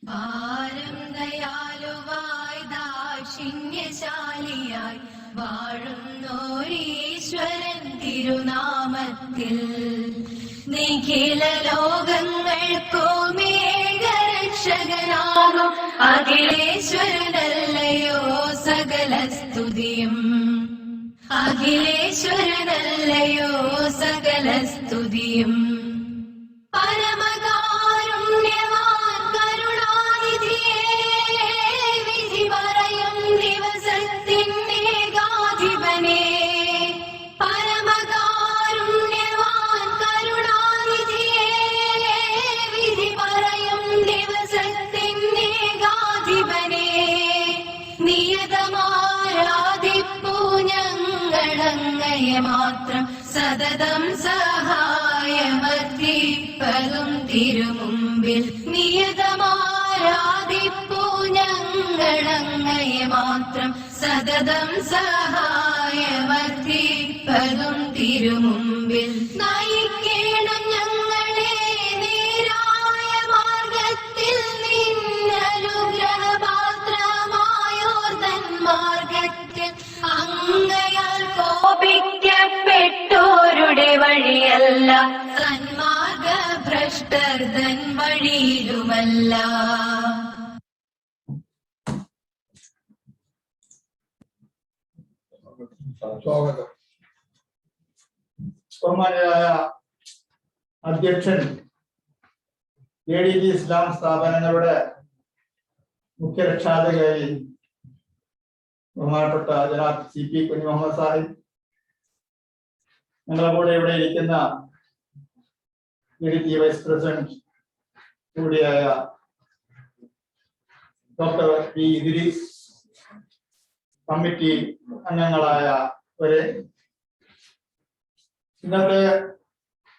ഭാരം ദയാലുവായി ദാക്ഷിണ്യശാലിയായി വാഴുന്നോരീശ്വരൻ തിരുനാമത്തിൽ നിഖില ലോകങ്ങൾക്കും ഏകരക്ഷകനാകും അഖിലേശ്വരനല്ലയോ സകല സ്തുതിയും. അഖിലേശ്വരനല്ലയോ സകല സ്തുതിയും. പരമകാരുണ്യവാൻ കരുണാനിധിയേ, വിധി പറയും ദിവസത്തിനേകാധിപനേ. പരമകാരുണ്യവാൻ കരുണാനിധിയേ, വിധി പറയും ദിവസത്തിനേകാധിപനേ. നിയതമാരാധിപ്പൂ ഞങ്ങളങ്ങയെ മാത്രം സതതം സഹായമർപ്പിപ്പതും തിരുമുമ്പിൽ. നിയതമാരാധിപ്പൂ ഞങ്ങളങ്ങയെ മാത്രം സതതം സഹായമർപ്പിപ്പതും തിരുമുമ്പിൽ. നയിക്കണം ഞങ്ങളെ നേരായ മാർഗത്തിൽ, നിന്നനുഗ്രഹപാത്രമായോർ തന്മാർഗത്തിൽ. അങ്ങയാൽ കോപിക്കപ്പെട്ടോരുടെ വഴിയല്ല, സന്മാർഗ ഭ്രഷ്ടർ തൻ വഴിയിലുമല്ല. സ്വാഗതം. ബഹുമാന്യരായ അധ്യക്ഷൻ, ADT ഇസ്ലാം സ്ഥാപനങ്ങളുടെ മുഖ്യ രക്ഷാധികാരി ബഹുമാനപ്പെട്ട ജനാബ് CP കുഞ്ഞി മുഹമ്മദ് സാഹിബ്, ഞങ്ങളുടെ കൂടെ ഇവിടെ ഇരിക്കുന്ന ADT വൈസ് പ്രസിഡന്റ് കൂടിയായ ഡോക്ടർ P. ഇദ്രീസ്, കമ്മിറ്റി അംഗങ്ങളായവരെ, ഇന്നത്തെ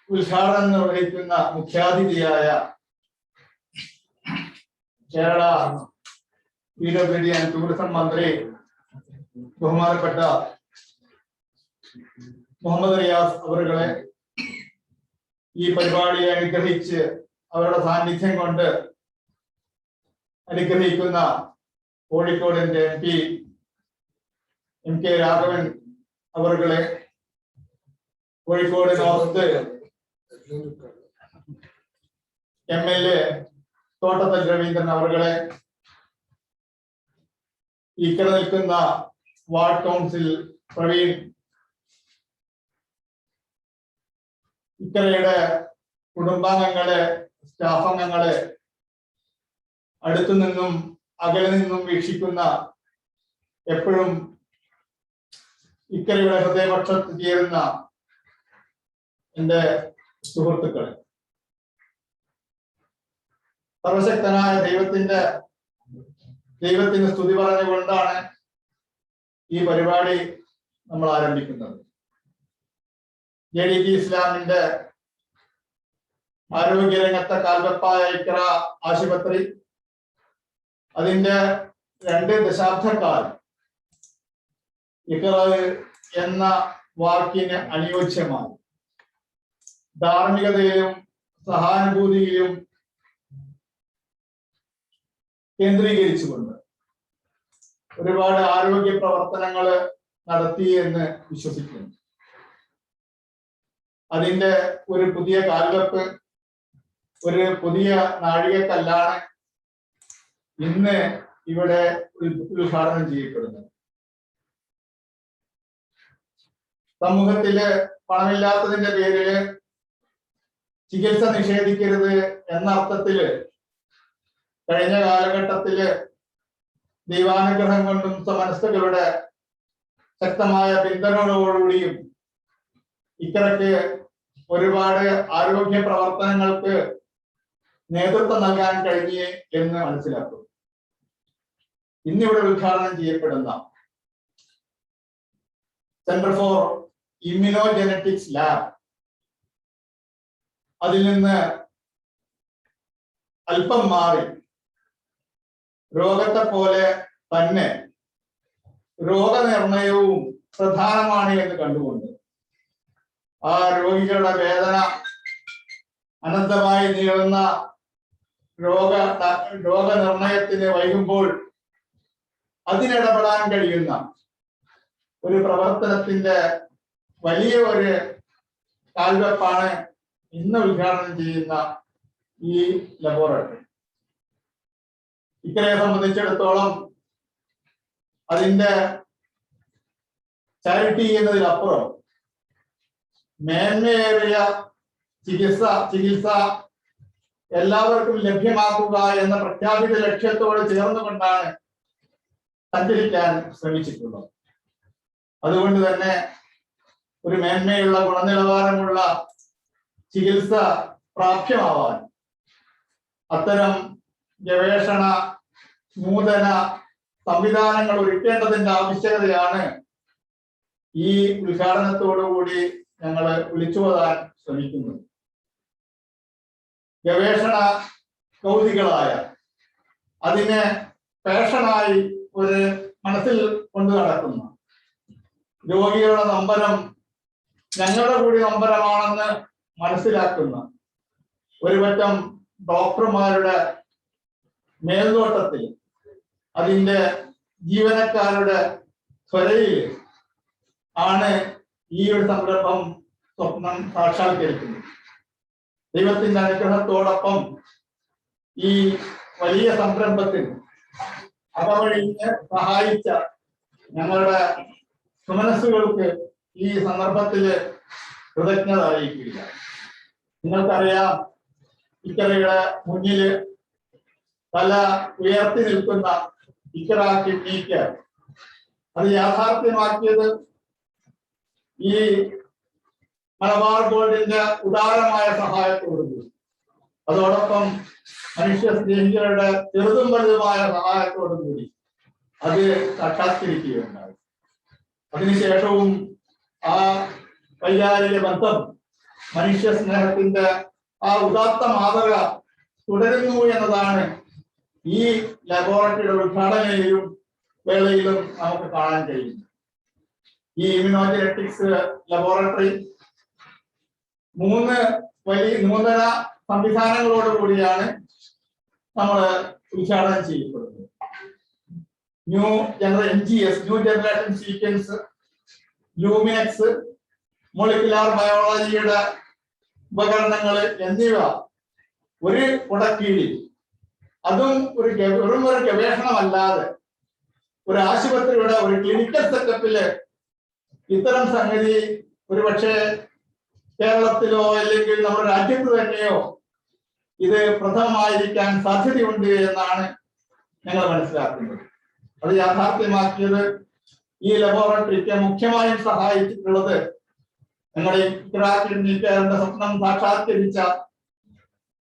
ഉദ്ഘാടനം നിർവഹിക്കുന്ന മുഖ്യാതിഥിയായ കേരള PWD ആൻഡ് ടൂറിസം മന്ത്രി ബഹുമാനപ്പെട്ട മുഹമ്മദ് റിയാസ് അവറുകളെ, ഈ പരിപാടിയെ അനുഗ്രഹിച്ച് അവരുടെ സാന്നിധ്യം കൊണ്ട് അനുഗ്രഹിക്കുന്ന കോഴിക്കോടിന്റെ MP MK രാഘവൻ അവറുകളെ, കോഴിക്കോട് നോർത്ത് MLA തോട്ടത്തിൽ രവീന്ദ്രൻ അവറുകളെ, ഇക്കര നിൽക്കുന്ന വാർഡ് കൗൺസിൽ പ്രവീൺ, ഇക്കരയുടെ കുടുംബാംഗങ്ങളെ, സ്റ്റാഫ് അംഗങ്ങളെ, അടുത്തു നിന്നും അകലെ നിന്നും വീക്ഷിക്കുന്ന എപ്പോഴും ഇക്കരയുടെ ഹൃദയപക്ഷത്ത് ചേരുന്ന എന്റെ സുഹൃത്തുക്കൾ, സർവശക്തനായ ദൈവത്തിന് സ്തുതി പറഞ്ഞുകൊണ്ടാണ് ഈ പരിപാടി നമ്മൾ ആരംഭിക്കുന്നത്. ADT ഇസ്ലാമിന്റെ ആരോഗ്യരംഗത്തെ കാൽവെപ്പായ ഇക്ര ആശുപത്രി, അതിന്റെ 2 ദശാബ്ദക്കാലം ഇക്ര എന്ന വാക്കിന് അനുയോജ്യമായി ധാർമ്മികതയിലും സഹാനുഭൂതിയിലും കേന്ദ്രീകരിച്ചുകൊണ്ട് ഒരുപാട് ആരോഗ്യ പ്രവർത്തനങ്ങൾ നടത്തി എന്ന് വിശ്വസിക്കുന്നു. അതിന്റെ ഒരു പുതിയ കാൽവെപ്പ്, ഒരു പുതിയ നാഴികക്കല്ലാണ് ഇന്ന് ഇവിടെ ഉദ്ഘാടനം ചെയ്യപ്പെടുന്നത്. സമൂഹത്തില് പണമില്ലാത്തതിന്റെ പേരില് ചികിത്സ നിഷേധിക്കരുത് എന്ന അർത്ഥത്തില് കഴിഞ്ഞ കാലഘട്ടത്തില് ദൈവാനുഗ്രഹം കൊണ്ടും സമനസ്സുകളുടെ ശക്തമായ പിന്തുണയോടുകൂടിയും ഇക്കരയ്ക്ക് ഒരുപാട് ആരോഗ്യ പ്രവർത്തനങ്ങൾക്ക് നേതൃത്വം നൽകാൻ കഴിഞ്ഞേ എന്ന് മനസ്സിലാക്കും. ഇന്നിവിടെ ഉദ്ഘാടനം ചെയ്യപ്പെടുന്ന സെന്റർ ഫോർ ഇമ്മ്യൂണോജെനറ്റിക്സ് ലാബ്, അതിൽ നിന്ന് അല്പം മാറി രോഗത്തെ പോലെ തന്നെ രോഗനിർണയവും പ്രധാനമാണ് എന്ന് കണ്ടുകൊണ്ട് ആ രോഗികളുടെ വേദന അനന്തമായി നീളുന്ന രോഗനിർണയത്തിന് വൈകുമ്പോൾ അതിനിടപെടാൻ കഴിയുന്ന ഒരു പ്രവർത്തനത്തിന്റെ വലിയ ഒരു കാൽവെപ്പാണ് ഇന്ന് ഉദ്ഘാടനം ചെയ്യുന്ന ഈ ലബോറട്ടറി. ഇക്കരയെ സംബന്ധിച്ചിടത്തോളം അതിന്റെ ചാരിറ്റി എന്നതിലപ്പുറം മേന്മയേറിയ ചികിത്സ എല്ലാവർക്കും ലഭ്യമാക്കുക എന്ന പ്രഖ്യാപിത ലക്ഷ്യത്തോട് ചേർന്നുകൊണ്ടാണ് സഞ്ചരിക്കാൻ ശ്രമിച്ചിട്ടുള്ളത്. അതുകൊണ്ട് തന്നെ ഒരു മേന്മയുള്ള ഗുണനിലവാരമുള്ള ചികിത്സ പ്രാപ്യമാവാൻ അത്തരം ഗവേഷണ നൂതന സംവിധാനങ്ങൾ ഒരുക്കേണ്ടതിന്റെ ആവശ്യകതയാണ് ഈ ഉദ്ഘാടനത്തോടുകൂടി ഞങ്ങൾ വിളിച്ചുപോകാൻ ശ്രമിക്കുന്നത്. ഗവേഷണ കൗതികളായ അതിനെ പാഷനായി ഒരു മനസ്സിൽ കൊണ്ടു നടക്കുന്ന രോഗികളുടെ നമ്പരം ഞങ്ങളുടെ കൂടി നമ്പരമാണെന്ന് മനസ്സിലാക്കുന്ന ഒരു പറ്റം ഡോക്ടർമാരുടെ മേൽനോട്ടത്തിൽ അതിന്റെ ജീവനക്കാരുടെ ത്വരയിൽ ആണ് ഈ ഒരു സംരംഭം സ്വപ്നം സാക്ഷാത്കരിക്കുന്നത്. ദൈവത്തിന്റെ അനുഗ്രഹത്തോടൊപ്പം ഈ വലിയ സംരംഭത്തിൽ അകവഴിഞ്ഞ് സഹായിച്ച ഞങ്ങളുടെ സുമനസ്സുകൾക്ക് ഈ സന്ദർഭത്തില് കൃതജ്ഞത അറിയിക്കുക. നിങ്ങൾക്കറിയാം, ഇക്കരയുടെ മുന്നില് തല ഉയർത്തി നിൽക്കുന്ന ഇക്കര കിഡ്നിക്ക് അത് യാഥാർത്ഥ്യമാക്കിയത് ഈ മലബാർ ഗോൾഡിന്റെ ഉദാരമായ സഹായത്തോടുകൂടി, അതോടൊപ്പം മനുഷ്യ സ്നേഹികളുടെ ചെറുതും വലുതുമായ സഹായത്തോടുകൂടി അത് സാക്ഷാത്കരിക്കുകയുണ്ടായി. അതിനുശേഷവും ആ വൈകാരിക ബന്ധം, മനുഷ്യ സ്നേഹത്തിന്റെ ആ ഉദാത്ത മാതൃക തുടരുന്നു എന്നതാണ് ഈ ലബോറട്ടറിയുടെ ഉദ്ഘാടനയിലും വേളയിലും നമുക്ക് കാണാൻ കഴിയും. ഈ ഇമ്മ്യൂണോജനറ്റിക്സ് ലബോറട്ടറി 3 വലിയ നൂതന സംവിധാനങ്ങളോട് കൂടിയാണ് നമ്മൾ ഉദ്ഘാടനം ചെയ്യപ്പെടുന്നത്. ന്യൂ ജനറേഷൻ സീക്വൻസ്, ലൂമിനെക്സ്, മോളിക്കുലാർ ബയോളജിയുടെ ഉപകരണങ്ങൾ എന്നിവ ഒരു കുടക്കീഴിൽ, അതും വെറും ഒരു ഗവേഷണമല്ലാതെ ഒരു ആശുപത്രിയുടെ ഒരു ക്ലിനിക്കൽ സെറ്റപ്പില് ഇത്തരം സംഗതി ഒരുപക്ഷെ കേരളത്തിലോ അല്ലെങ്കിൽ നമ്മുടെ രാജ്യത്ത് തന്നെയോ ഇത് പ്രഥമമായിരിക്കാൻ സാധ്യതയുണ്ട് എന്നാണ് ഞങ്ങൾ മനസ്സിലാക്കുന്നത്. അത് യാഥാർത്ഥ്യമാക്കിയത് ഈ ലബോറട്ടറിക്ക് മുഖ്യമായും സഹായിച്ചിട്ടുള്ളത് ഞങ്ങളുടെ കിഡ്നിക്കാരന്റെ സ്വപ്നം സാക്ഷാത്കരിച്ച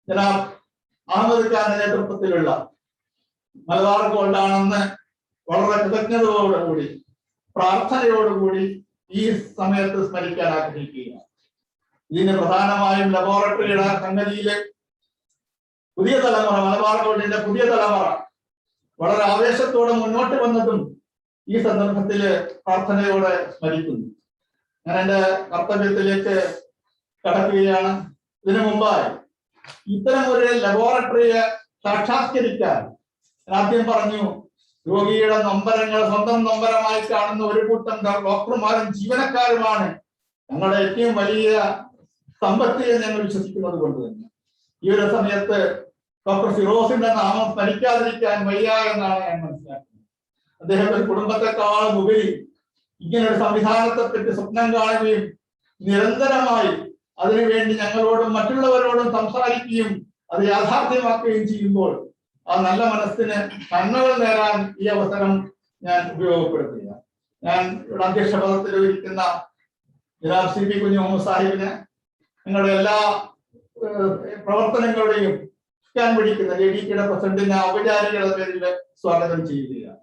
ജനാബ് അഹമ്മദ് ഖാന്റെ നേതൃത്വത്തിലുള്ള മലബാർ ഗോൾഡാണെന്ന് വളരെ കൃതജ്ഞതയോടുകൂടി പ്രാർത്ഥനയോടുകൂടി ഈ സമയത്ത് സ്മരിക്കാൻ ആഗ്രഹിക്കുകയാണ്. ഇതിന് പ്രധാനമായും ലബോറട്ടറിയുടെ സംഗതിയിലെ പുതിയ തലമുറ, മലബാർ ഗോൾഡിന്റെ പുതിയ തലമുറ വളരെ ആവേശത്തോടെ മുന്നോട്ട് വന്നതും ഈ സന്ദർഭത്തില് പ്രാർത്ഥനയോടെ സ്മരിക്കുന്നു. ഞാൻ എന്റെ കർത്തവ്യത്തിലേക്ക് കടക്കുകയാണ്. ഇതിനു മുമ്പായി ഇത്തരം ഒരു ലബോറട്ടറിയെ സാക്ഷാത്കരിക്കാൻ ആദ്യം പറഞ്ഞു, രോഗിയുടെ നൊമ്പരങ്ങൾ സ്വന്തം നൊമ്പരമായി കാണുന്ന ഒരു കൂട്ടം ഡോക്ടർമാരും ജീവനക്കാരുമാണ് ഞങ്ങളുടെ ഏറ്റവും വലിയ സമ്പത്ത് എന്ന് ഞങ്ങൾ വിശ്വസിക്കുന്നത് കൊണ്ട് തന്നെ ഈ ഒരു സമയത്ത് ഡോക്ടർ ഫിറോസിന്റെ നാമം സ്മരിക്കാതിരിക്കാൻ വയ്യ എന്നാണ് ഞാൻ മനസ്സിലാക്കുന്നത്. അദ്ദേഹത്തിന്റെ കുടുംബത്തെക്കാളും ഉപരി ഇങ്ങനൊരു സംവിധാനത്തെ പറ്റി സ്വപ്നം കാണുകയും നിരന്തരമായി അതിനുവേണ്ടി ഞങ്ങളോടും മറ്റുള്ളവരോടും സംസാരിക്കുകയും അത് യാഥാർത്ഥ്യമാക്കുകയും ചെയ്യുമ്പോൾ ആ നല്ല മനസ്സിന് നന്മകൾ നേടാൻ ഈ അവസരം ഞാൻ ഉപയോഗപ്പെടുത്തുക. ഞാൻ ഇവിടെ അധ്യക്ഷ പദത്തിൽ ഇരിക്കുന്ന ജനാബ് സി പി കുഞ്ഞു മുഹമ്മദ് സാഹിബിന് നിങ്ങളുടെ എല്ലാ പ്രവർത്തനങ്ങളുടെയും സ്കാൻ പിടിക്കുന്ന JDKയുടെ പ്രസിഡന്റിനെ ഔപചാരികയുടെ പേരിൽ സ്വാഗതം ചെയ്യുകയാണ്.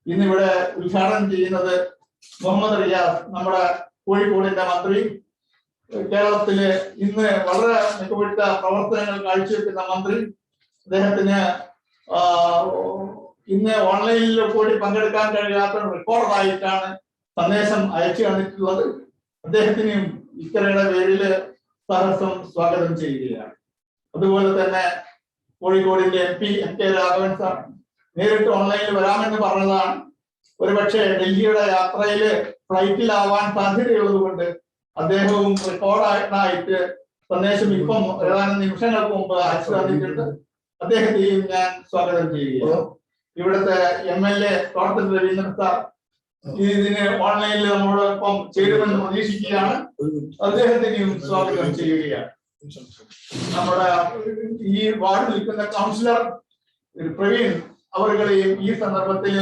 ഇന്നിവിടെ ഉദ്ഘാടനം ചെയ്യുന്നത് മുഹമ്മദ് റിയാസ്, നമ്മുടെ കോഴിക്കോടിന്റെ മന്ത്രി, കേരളത്തില് ഇന്ന് വളരെ മികവുറ്റ പ്രവർത്തനങ്ങൾ കാഴ്ചവെക്കുന്ന മന്ത്രി. അദ്ദേഹത്തിന് ഇന്ന് ഓൺലൈനിൽ കൂടി പങ്കെടുക്കാൻ കഴിയാത്ത റെക്കോർഡായിട്ടാണ് സന്ദേശം അയച്ചു തന്നിട്ടുള്ളത്. അദ്ദേഹത്തിനും ഇക്കരയുടെ പേരില് സഹർഷം സ്വാഗതം ചെയ്യുകയാണ്. അതുപോലെ തന്നെ കോഴിക്കോടിന്റെ MP MK രാഘവൻ സാർ നേരിട്ട് ഓൺലൈനിൽ വരാമെന്ന് പറഞ്ഞതാണ്. ഒരുപക്ഷെ ഡൽഹിയുടെ യാത്രയില് ഫ്ലൈറ്റിലാവാൻ സാധ്യതയുള്ളത് കൊണ്ട് അദ്ദേഹവും റെക്കോർഡായിട്ട് സന്ദേശം ഇപ്പം ഏതാനും നിമിഷങ്ങൾക്ക് മുമ്പ് അയച്ചു തന്നിട്ടുണ്ട്. അദ്ദേഹത്തെയും ഞാൻ സ്വാഗതം ചെയ്യുകയാണ്. ഇവിടുത്തെ MLA തോട്ടത്തിൽ രവീന്ദ്രൻ സാർ ഇതിന് ഓൺലൈനിൽ നമ്മളോടൊപ്പം ചേരുമെന്ന് പ്രതീക്ഷിക്കുകയാണ്. അദ്ദേഹത്തിനെയും സ്വാഗതം ചെയ്യുകയാണ്. നമ്മുടെ ഈ വാർഡിൽ നിൽക്കുന്ന കൗൺസിലർ പ്രവീൺ അവരുടെയും ഈ സന്ദർഭത്തിൽ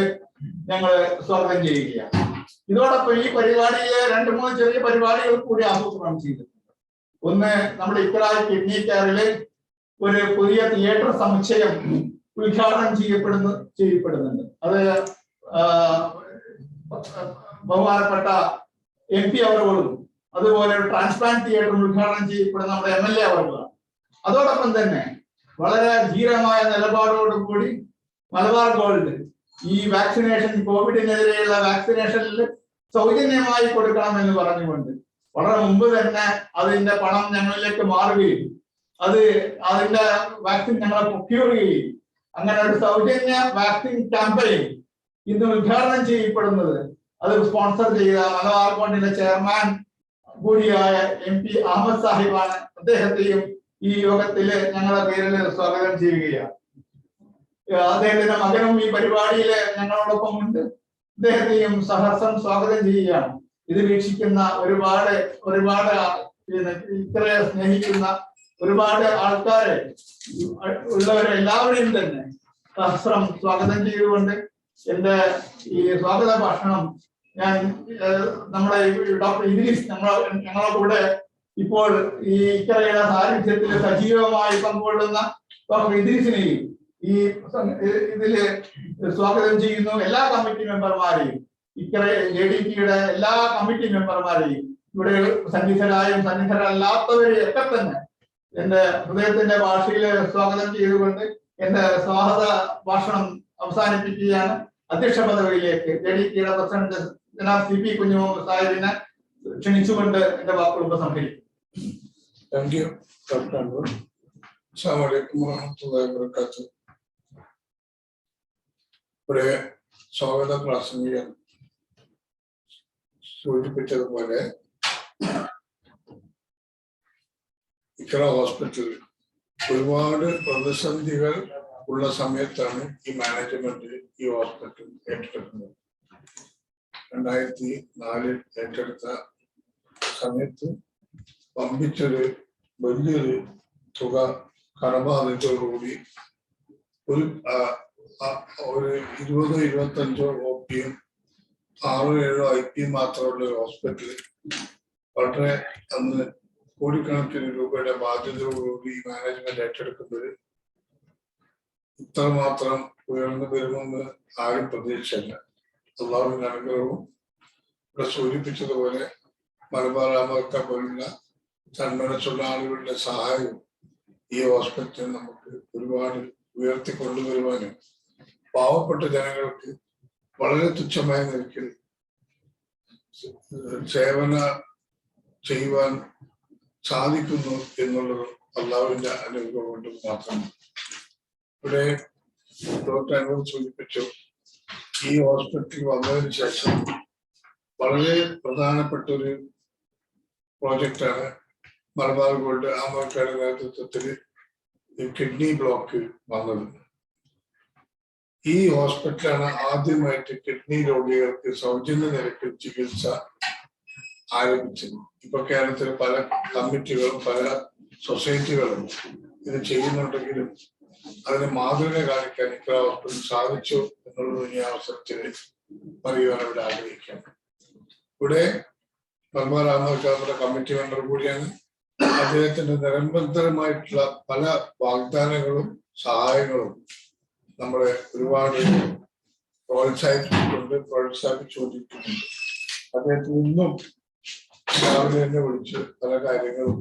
ഞങ്ങൾ സ്വാഗതം ചെയ്യുകയാണ്. ഇതോടൊപ്പം ഈ പരിപാടിയിലെ 2-3 ചെറിയ പരിപാടികൾ കൂടി ആസൂത്രണം ചെയ്തിട്ടുണ്ട്. ഒന്ന്, നമ്മുടെ ഇക്രായ് കിഡ്നി കെയറിലെ ഒരു പുതിയ തിയേറ്റർ സമുച്ചയം ഉദ്ഘാടനം ചെയ്യപ്പെടുന്നുണ്ട്. അത് ബഹുമാനപ്പെട്ട MP അവറുകളും അതുപോലെ ട്രാൻസ്പ്ലാന്റ് തിയേറ്റർ ഉദ്ഘാടനം ചെയ്യപ്പെടുന്ന നമ്മുടെ MLA അവറുകളാണ്. അതോടൊപ്പം തന്നെ വളരെ ധീരമായ നിലപാടോടുകൂടി മലബാർ ഗോൾഡ് ഈ വാക്സിനേഷൻ, കോവിഡിനെതിരെയുള്ള വാക്സിനേഷനിൽ സൗജന്യമായി കൊടുക്കണമെന്ന് പറഞ്ഞുകൊണ്ട് വളരെ മുമ്പ് തന്നെ അതിന്റെ പണം ഞങ്ങളിലേക്ക് മാറുകയും അതിന്റെ വാക്സിൻ ഞങ്ങളെ പ്രൊക്യൂർ ചെയ്യുകയും അങ്ങനെ ഒരു സൗജന്യ വാക്സിൻ ക്യാമ്പയിൻ ഇന്ന് ഉദ്ഘാടനം ചെയ്യപ്പെടുന്നത് അത് സ്പോൺസർ ചെയ്ത മലബാർ ഗോൾഡിന്റെ ചെയർമാൻ കൂടിയായ MP അഹമ്മദ് സാഹിബാണ്. അദ്ദേഹത്തെയും ഈ യോഗത്തില് ഞങ്ങളുടെ പേരിൽ സ്വാഗതം ചെയ്യുകയാണ്. അദ്ദേഹത്തിന്റെ മകനും ഈ പരിപാടിയില് ഞങ്ങളോടൊപ്പം ഉണ്ട്. അദ്ദേഹത്തെയും സഹർഷം സ്വാഗതം ചെയ്യുകയാണ്. ഇത് വീക്ഷിക്കുന്ന ഒരുപാട് ഇത്രയെ സ്നേഹിക്കുന്ന ഒരുപാട് ആൾക്കാരെ ഉള്ളവരെ എല്ലാവരെയും തന്നെ സഹസ്രം സ്വാഗതം ചെയ്തുകൊണ്ട് എന്റെ ഈ സ്വാഗത ഭാഷണം ഞാൻ നമ്മുടെ ഡോക്ടർ ഇദ്രീസ് ഞങ്ങളെ കൂടെ ഇപ്പോൾ ഈ ഇക്കറയുടെ സാന്നിധ്യത്തിൽ സജീവമായി പങ്കുകൊള്ളുന്ന ഡോക്ടർ ഇദ്രീസിനെയും ഈ ഇതില് സ്വാഗതം ചെയ്യുന്നു. എല്ലാ കമ്മിറ്റി മെമ്പർമാരെയും ഇക്കറ JDPയുടെ എല്ലാ കമ്മിറ്റി മെമ്പർമാരെയും ഇവിടെ സന്നിധരായും സന്നിധരല്ലാത്തവരെയും ഒക്കെ തന്നെ എന്റെ ഹൃദയത്തിന്റെ ഭാഷയിൽ സ്വാഗതം ചെയ്തുകൊണ്ട് എന്റെ സ്വാഗത ഭാഷണം അവസാനിപ്പിക്കുകയാണ്. അധ്യക്ഷ പദവിയിലേക്ക് JDPയുടെ പ്രസിഡന്റ് ജനാബ് CP കുഞ്ഞുമുഹമ്മദ് സാഹിബിനെ ക്ഷണിച്ചുകൊണ്ട് എന്റെ വാക്കുകൾ ഉപസംഹരിക്കും. Thank you, Dr. Anwar. Assalamualaikum warahmatullahi wabarakatuh. ഇവിടെ സ്വാഗത പ്രാസംഗികൻ സൂചിപ്പിച്ചതുപോലെ ഇക്ര ഹോസ്പിറ്റലിൽ ഒരുപാട് പ്രതിസന്ധികൾ ഉള്ള സമയത്താണ് ഈ മാനേജ്മെന്റ് ഈ ഹോസ്പിറ്റൽ ഏറ്റെടുക്കുന്നത്. 2004 ഏറ്റെടുത്ത സമയത്ത് പമ്പിച്ചൊരു വലിയൊരു തുക കടബാധ്യതയോടുകൂടി ഒരു 20-25 OPയും 6-7 IP മാത്രമുള്ള ഒരു ഹോസ്പിറ്റൽ വളരെ അന്ന് കോടിക്കണക്കിന് രൂപയുടെ ബാധ്യതയോടുകൂടി മാനേജ്മെന്റ് ഏറ്റെടുക്കുന്നത് ഇത്രമാത്രം ഉയർന്നു വരുമെന്ന് ആരും പ്രതീക്ഷയില്ല. അള്ളാഹുവിന്റെ അനുഗ്രഹവും ഇവിടെ സൂചിപ്പിച്ചതുപോലെ മലബാർ അമർക്ക പോലുള്ള തന്മനസ്സുള്ള ആളുകളുടെ സഹായവും ഈ ഹോസ്പിറ്റൽ നമുക്ക് ഒരുപാട് ഉയർത്തിക്കൊണ്ടുവരുവാനും പാവപ്പെട്ട ജനങ്ങൾക്ക് വളരെ തുച്ഛമായ നിരക്കിൽ സേവന ചെയ്യുവാൻ സാധിക്കുന്നു എന്നുള്ളത് അള്ളാഹുവിന്റെ അനുഗ്രഹം കൊണ്ട് മാത്രമാണ്. ഇവിടെ ഡോക്ടർ അൻവർ സൂചിപ്പിച്ചു, ഈ ഹോസ്പിറ്റൽ വന്നതിന് ശേഷം വളരെ പ്രധാനപ്പെട്ട ഒരു പ്രോജക്റ്റാണ് മലബാർ ഗോൾഡ് ആമക്കാരുടെ നേതൃത്വത്തിൽ കിഡ്നി ബ്ലോക്ക് വന്നത്. ഈ ഹോസ്പിറ്റലാണ് ആദ്യമായിട്ട് കിഡ്നി രോഗികൾക്ക് സൗജന്യ നിരക്കിൽ ചികിത്സ ആരംഭിച്ചത്. ഇപ്പൊ കേരളത്തിൽ പല കമ്മിറ്റികളും പല സൊസൈറ്റികളും ഇത് ചെയ്യുന്നുണ്ടെങ്കിലും അതിന് മാതൃക കാണിക്കാൻ ഇക്ര ഹോസ്പിറ്റൽ സാധിച്ചു എന്നുള്ളത് ഈ അവസരത്തിൽ പറയുവാൻ ഇവിടെ ആഗ്രഹിക്കുകയാണ്. ഇവിടെ മലബാർ ആമക്കാരുടെ കമ്മിറ്റി മെമ്പർ കൂടിയാണ്. അദ്ദേഹത്തിന്റെ നിരന്തരമായിട്ടുള്ള പല വാഗ്ദാനങ്ങളും സഹായങ്ങളും നമ്മളെ ഒരുപാട് പ്രോത്സാഹിപ്പിച്ചുകൊണ്ടിരിക്കുന്നുണ്ട്. അദ്ദേഹത്തിന് ഇന്നും രാവിലെ തന്നെ വിളിച്ച് പല കാര്യങ്ങളും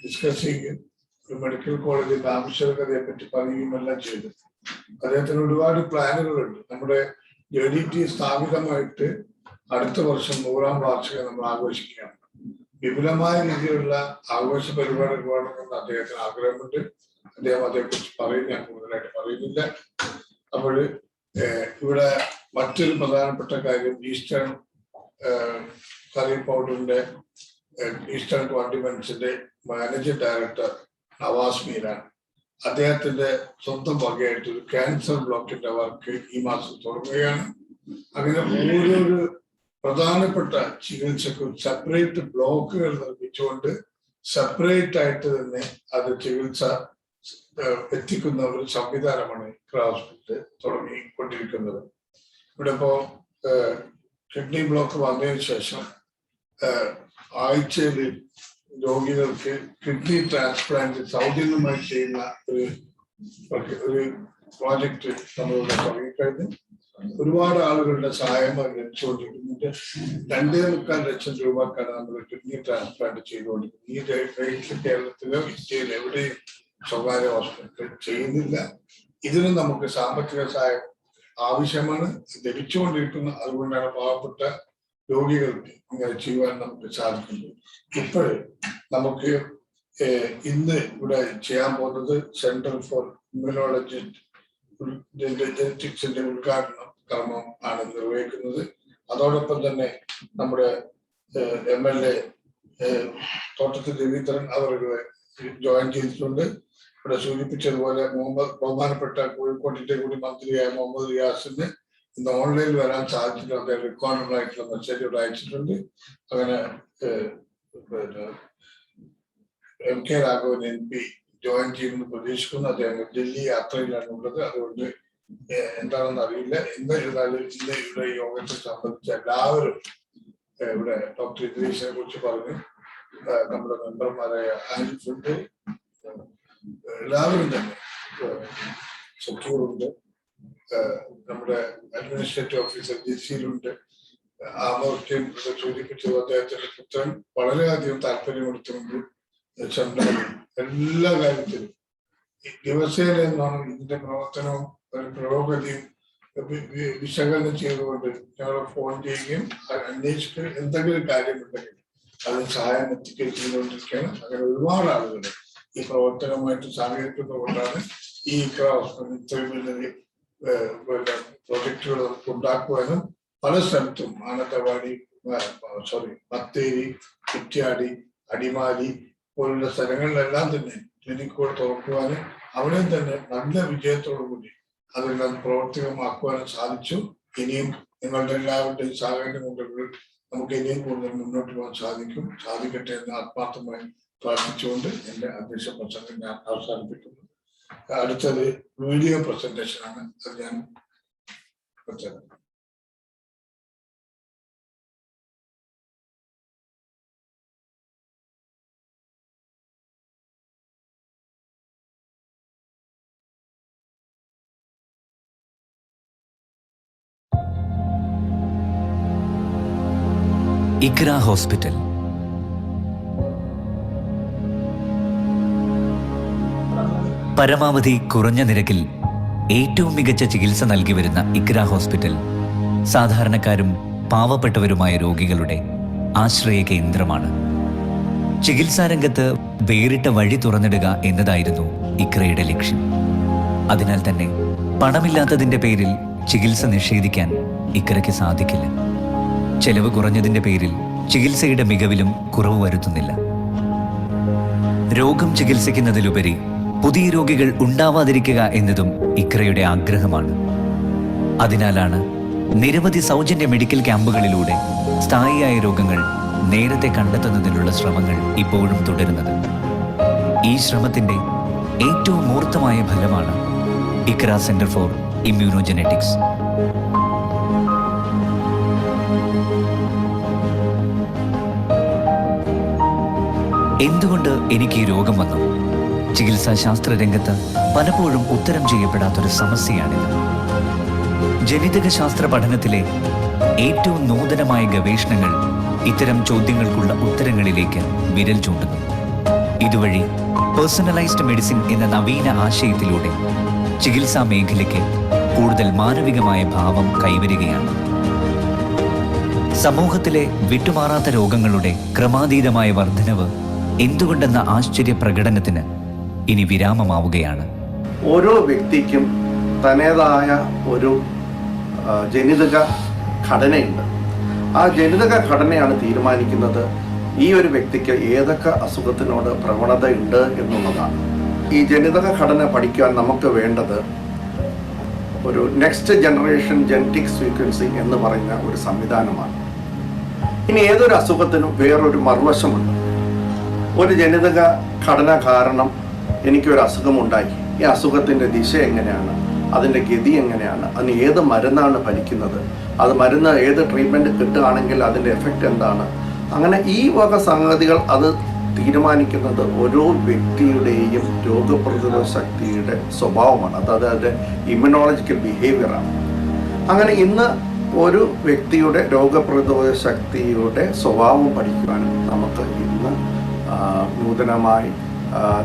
ഡിസ്കസ് ചെയ്യുകയും ഒരു മെഡിക്കൽ കോളേജിന്റെ ആവശ്യകതയെ പറ്റി പറയുകയുമെല്ലാം ചെയ്തു. അദ്ദേഹത്തിന് ഒരുപാട് പ്ലാനുകളുണ്ട്. നമ്മുടെ JDP സ്ഥാപിതമായിട്ട് അടുത്ത വർഷം 100ാം വാർഷികം നമ്മൾ ആഘോഷിക്കുകയാണ്. വിപുലമായ രീതിയിലുള്ള ആഘോഷ പരിപാടികൾ വേണമെന്ന് അദ്ദേഹത്തിന് ആഗ്രഹമുണ്ട്. അദ്ദേഹം അതേക്കുറിച്ച് പറയും, ഞാൻ കൂടുതലായിട്ട് പറയുന്നില്ല. അപ്പോൾ ഇവിടെ മറ്റൊരു പ്രധാനപ്പെട്ട കാര്യം ഈസ്റ്റേൺ കറി പൗഡറിന്റെ ഈസ്റ്റേൺ കോണ്ടിമെന്റ്സിന്റെ മാനേജിംഗ് ഡയറക്ടർ നവാസ് മീരാൻ, അദ്ദേഹത്തിന്റെ സ്വന്തം വകയായിട്ട് ഒരു ക്യാൻസർ ബ്ലോക്കിന്റെ വർക്ക് ഈ മാസം തുടങ്ങുകയാണ്. അങ്ങനെ ഓരോരു പ്രധാനപ്പെട്ട ചികിത്സക്കും സെപ്പറേറ്റ് ബ്ലോക്കുകൾ നിർമ്മിച്ചുകൊണ്ട് സെപ്പറേറ്റ് ആയിട്ട് തന്നെ അത് ചികിത്സ എത്തിക്കുന്ന ഒരു സംവിധാനമാണ് ഇക്ര ഹോസ്പിറ്റൽ തുടങ്ങിക്കൊണ്ടിരിക്കുന്നത്. ഇവിടെ ഇപ്പോ കിഡ്നി ബ്ലോക്ക് വന്നതിന് ശേഷം ആഴ്ചയിൽ രോഗികൾക്ക് കിഡ്നി ട്രാൻസ്പ്ലാന്റ് സൗജന്യമായി ചെയ്യുന്ന ഒരു പ്രോജക്റ്റ് നമ്മളിവിടെ തുടങ്ങിക്കഴിഞ്ഞു. ഒരുപാട് ആളുകളുടെ സഹായം ലഭിച്ചുകൊണ്ടിരിക്കുന്നുണ്ട്. 2.25 ലക്ഷം രൂപക്കാണ് നമ്മൾ കിഡ്നി ട്രാൻസ്പ്ലാന്റ് ചെയ്തുകൊണ്ടിരിക്കുന്നത്. ഈ റേറ്റ് കേരളത്തിലോ ഇന്ത്യയിലോ എവിടെയും സ്വകാര്യ ഹോസ്പിറ്റൽ ചെയ്യുന്നില്ല. ഇതിന് നമുക്ക് സാമ്പത്തിക സഹായം ആവശ്യമാണ്, ലഭിച്ചുകൊണ്ടിരിക്കുന്ന. അതുകൊണ്ടാണ് പാവപ്പെട്ട രോഗികൾക്ക് ഇങ്ങനെ ചെയ്യുവാൻ നമുക്ക് സാധിക്കുന്നത്. ഇപ്പോഴ് നമുക്ക് ഇന്ന് ഇവിടെ ചെയ്യാൻ പോകുന്നത് സെന്റർ ഫോർ ഇമ്മ്യൂണോളജി ജെനറ്റിക്സിന്റെ ഉദ്ഘാടന കർമ്മം ആണ് നിർവഹിക്കുന്നത്. അതോടൊപ്പം തന്നെ നമ്മുടെ MLA തോട്ടത്തിൽ രവീന്ദ്രൻ അവർ ജോയിൻ ചെയ്തിട്ടുണ്ട്. ഇവിടെ സൂചിപ്പിച്ചതുപോലെ ബഹുമാനപ്പെട്ട കോഴിക്കോട്ടിന്റെ കൂടി മന്ത്രിയായ മുഹമ്മദ് റിയാസിന് ഇന്ന് ഓൺലൈനിൽ വരാൻ സാധിച്ചിട്ടുണ്ട്. അദ്ദേഹം റെക്കോർഡായിട്ടുള്ള മെസ്സേജ് ഇവിടെ അയച്ചിട്ടുണ്ട്. അങ്ങനെ MK രാഘവൻ MP ജോയിൻ ചെയ്യുമെന്ന് പ്രതീക്ഷിക്കുന്നു. അദ്ദേഹം ഡൽഹി യാത്രയിലാണ് ഉള്ളത്. അതുകൊണ്ട് എന്താണെന്ന് അറിയില്ല. എന്നിരുന്നാലും ഇന്ന് ഇവിടെ യോഗത്തെ സംബന്ധിച്ച എല്ലാവരും ഇവിടെ ഡോക്ടർ ഇദ്രീസിനെ കുറിച്ച് പറഞ്ഞു, നമ്മുടെ മെമ്പർമാരായ ആരിഫുണ്ട്, എല്ലാവരും തന്നെ, സക്കൂറുണ്ട്, നമ്മുടെ അഡ്മിനിസ്ട്രേറ്റീവ് ഓഫീസർ ജസീലുണ്ട്, ആമോർക്കും സൂചിപ്പിച്ചത് അദ്ദേഹത്തിന്റെ പുത്രൻ വളരെയധികം താല്പര്യമെടുത്തുകൊണ്ട് എല്ലാ കാര്യത്തിലും ദിവസേന എന്നാണ് ഇതിന്റെ പ്രവർത്തനവും പുരോഗതിയും വിശകലനം ചെയ്തുകൊണ്ട് ഞങ്ങൾ ഫോൺ ചെയ്യുകയും അന്വേഷിക്കുകയും എന്തെങ്കിലും കാര്യമുണ്ടെങ്കിൽ അതിന് സഹായം എത്തിക്കുകയും ചെയ്തുകൊണ്ടിരിക്കുകയാണ്. അങ്ങനെ ഒരുപാട് ആളുകൾ ഈ പ്രവർത്തനവുമായിട്ട് സഹകരിക്കുന്നതുകൊണ്ടാണ് ഈ ഇത്രയും വലിയ പ്രൊജക്ടുകൾ ഉണ്ടാക്കുവാനും പല സ്ഥലത്തും മാനന്തവാടി, ബത്തേരി, കുറ്റ്യാടി, അടിമാലി പോലുള്ള സ്ഥലങ്ങളിലെല്ലാം തന്നെ ക്ലിനിക്കുകൾ തുറക്കുവാനും അവിടെയും തന്നെ നല്ല വിജയത്തോടു കൂടി അതെല്ലാം പ്രവർത്തകമാക്കുവാനും സാധിച്ചു. ഇനിയും നിങ്ങളുടെ എല്ലാവരുടെയും സഹകരണം കൊണ്ടെങ്കിൽ നമുക്ക് ഇനിയും കൂടുതൽ മുന്നോട്ട് പോകാൻ സാധിക്കട്ടെ എന്ന് ആത്മാർത്ഥമായി പ്രാർത്ഥിച്ചുകൊണ്ട് എന്റെ അധ്യക്ഷ പ്രസംഗം ഞാൻ അവസാനിപ്പിക്കുന്നു. അടുത്തത് വീഡിയോ പ്രസന്റേഷൻ ആണ്. അത് ഞാൻ ഇക്ര ഹോസ്പിറ്റൽ പരമാവധി കുറഞ്ഞ നിരക്കിൽ ഏറ്റവും മികച്ച ചികിത്സ നൽകി വരുന്ന ഇക്ര ഹോസ്പിറ്റൽ സാധാരണക്കാരും പാവപ്പെട്ടവരുമായ രോഗികളുടെ ആശ്രയ കേന്ദ്രമാണ്. ചികിത്സാരംഗത്ത് വേറിട്ട വഴി തുറന്നിടുക എന്നതായിരുന്നു ഇക്രയുടെ ലക്ഷ്യം. അതിനാൽ തന്നെ പണമില്ലാത്തതിന്റെ പേരിൽ ചികിത്സ നിഷേധിക്കാൻ ഇക്രയ്ക്ക് സാധിക്കില്ല. ചെലവ് കുറഞ്ഞതിന്റെ പേരിൽ ചികിത്സയുടെ മികവിലും കുറവ് വരുത്തുന്നില്ല. രോഗം ചികിത്സിക്കുന്നതിലുപരി പുതിയ രോഗികൾ ഉണ്ടാവാതിരിക്കുക എന്നതും ഇക്രയുടെ ആഗ്രഹമാണ്. അതിനാലാണ് നിരവധി സൗജന്യ മെഡിക്കൽ ക്യാമ്പുകളിലൂടെ സ്ഥായിയായ രോഗങ്ങൾ നേരത്തെ കണ്ടെത്തുന്നതിനുള്ള ശ്രമങ്ങൾ ഇപ്പോഴും തുടരുന്നത്. ഈ ശ്രമത്തിന്റെ ഏറ്റവും മൂർത്തമായ ഫലമാണ് ഇക്ര സെന്റർ ഫോർ ഇമ്മ്യൂണോജെനറ്റിക്സ്. എന്തുകൊണ്ട് എനിക്ക് ഈ രോഗം വന്നു? ചികിത്സാ ശാസ്ത്ര രംഗത്ത് പലപ്പോഴും ഉത്തരം ചെയ്യപ്പെടാത്തൊരു സമസ്യയാണിത്. ജനിതക ശാസ്ത്ര പഠനത്തിലെ ഏറ്റവും നൂതനമായ ഗവേഷണങ്ങൾ ഇത്തരം ചോദ്യങ്ങൾക്കുള്ള ഉത്തരങ്ങളിലേക്ക് വിരൽ ചൂണ്ടുന്നു. ഇതുവഴി പേഴ്സണലൈസ്ഡ് മെഡിസിൻ എന്ന നവീന ആശയത്തിലൂടെ ചികിത്സാ മേഖലയ്ക്ക് കൂടുതൽ മാനവികമായ ഭാവം കൈവരികയാണ്. സമൂഹത്തിലെ വിട്ടുമാറാത്ത രോഗങ്ങളുടെ ക്രമാതീതമായ വർധനവ് എന്തുകൊണ്ടെന്ന ആശ്ചര്യ പ്രകടനത്തിന് ഇനി വിരാമമാവുകയാണ്. ഓരോ വ്യക്തിക്കും തനേതായ ഒരു ജനിതക ഘടനയുണ്ട്. ആ ജനിതക ഘടനയാണ് തീരുമാനിക്കുന്നത് ഈ ഒരു വ്യക്തിക്ക് ഏതൊക്കെ അസുഖത്തിനോട് പ്രവണതയുണ്ട് എന്നുള്ളതാണ്. ഈ ജനിതക ഘടന പഠിക്കാൻ നമുക്ക് വേണ്ടത് ഒരു നെക്സ്റ്റ് ജനറേഷൻ ജനറ്റിക് സീക്വൻസിങ് എന്ന് പറയുന്ന ഒരു സംവിധാനമാണ്. ഇനി ഏതൊരു അസുഖത്തിനും വേറൊരു മറുവശമുണ്ട്. ഒരു ജനിതക ഘടന കാരണം എനിക്കൊരു അസുഖമുണ്ടായി. ഈ അസുഖത്തിൻ്റെ ദിശ എങ്ങനെയാണ്, അതിൻ്റെ ഗതി എങ്ങനെയാണ്, അതിന് ഏത് മരുന്നാണ് ഫലിക്കുന്നത്, അത് മരുന്ന് ഏത് ട്രീറ്റ്മെൻറ്റ് കിട്ടുകയാണെങ്കിൽ അതിൻ്റെ എഫക്റ്റ് എന്താണ്, അങ്ങനെ ഈ വക സംഗതികൾ അത് തീരുമാനിക്കുന്നത് ഓരോ വ്യക്തിയുടെയും രോഗപ്രതിരോധ ശക്തിയുടെ സ്വഭാവമാണ്. അതായത് ഇമ്മ്യൂണോളജിക്കൽ ബിഹേവിയറാണ്. അങ്ങനെ ഇന്ന് ഒരു വ്യക്തിയുടെ രോഗപ്രതിരോധ ശക്തിയുടെ സ്വഭാവം പഠിക്കുവാനും നമുക്ക് ഇന്ന് നൂതനമായി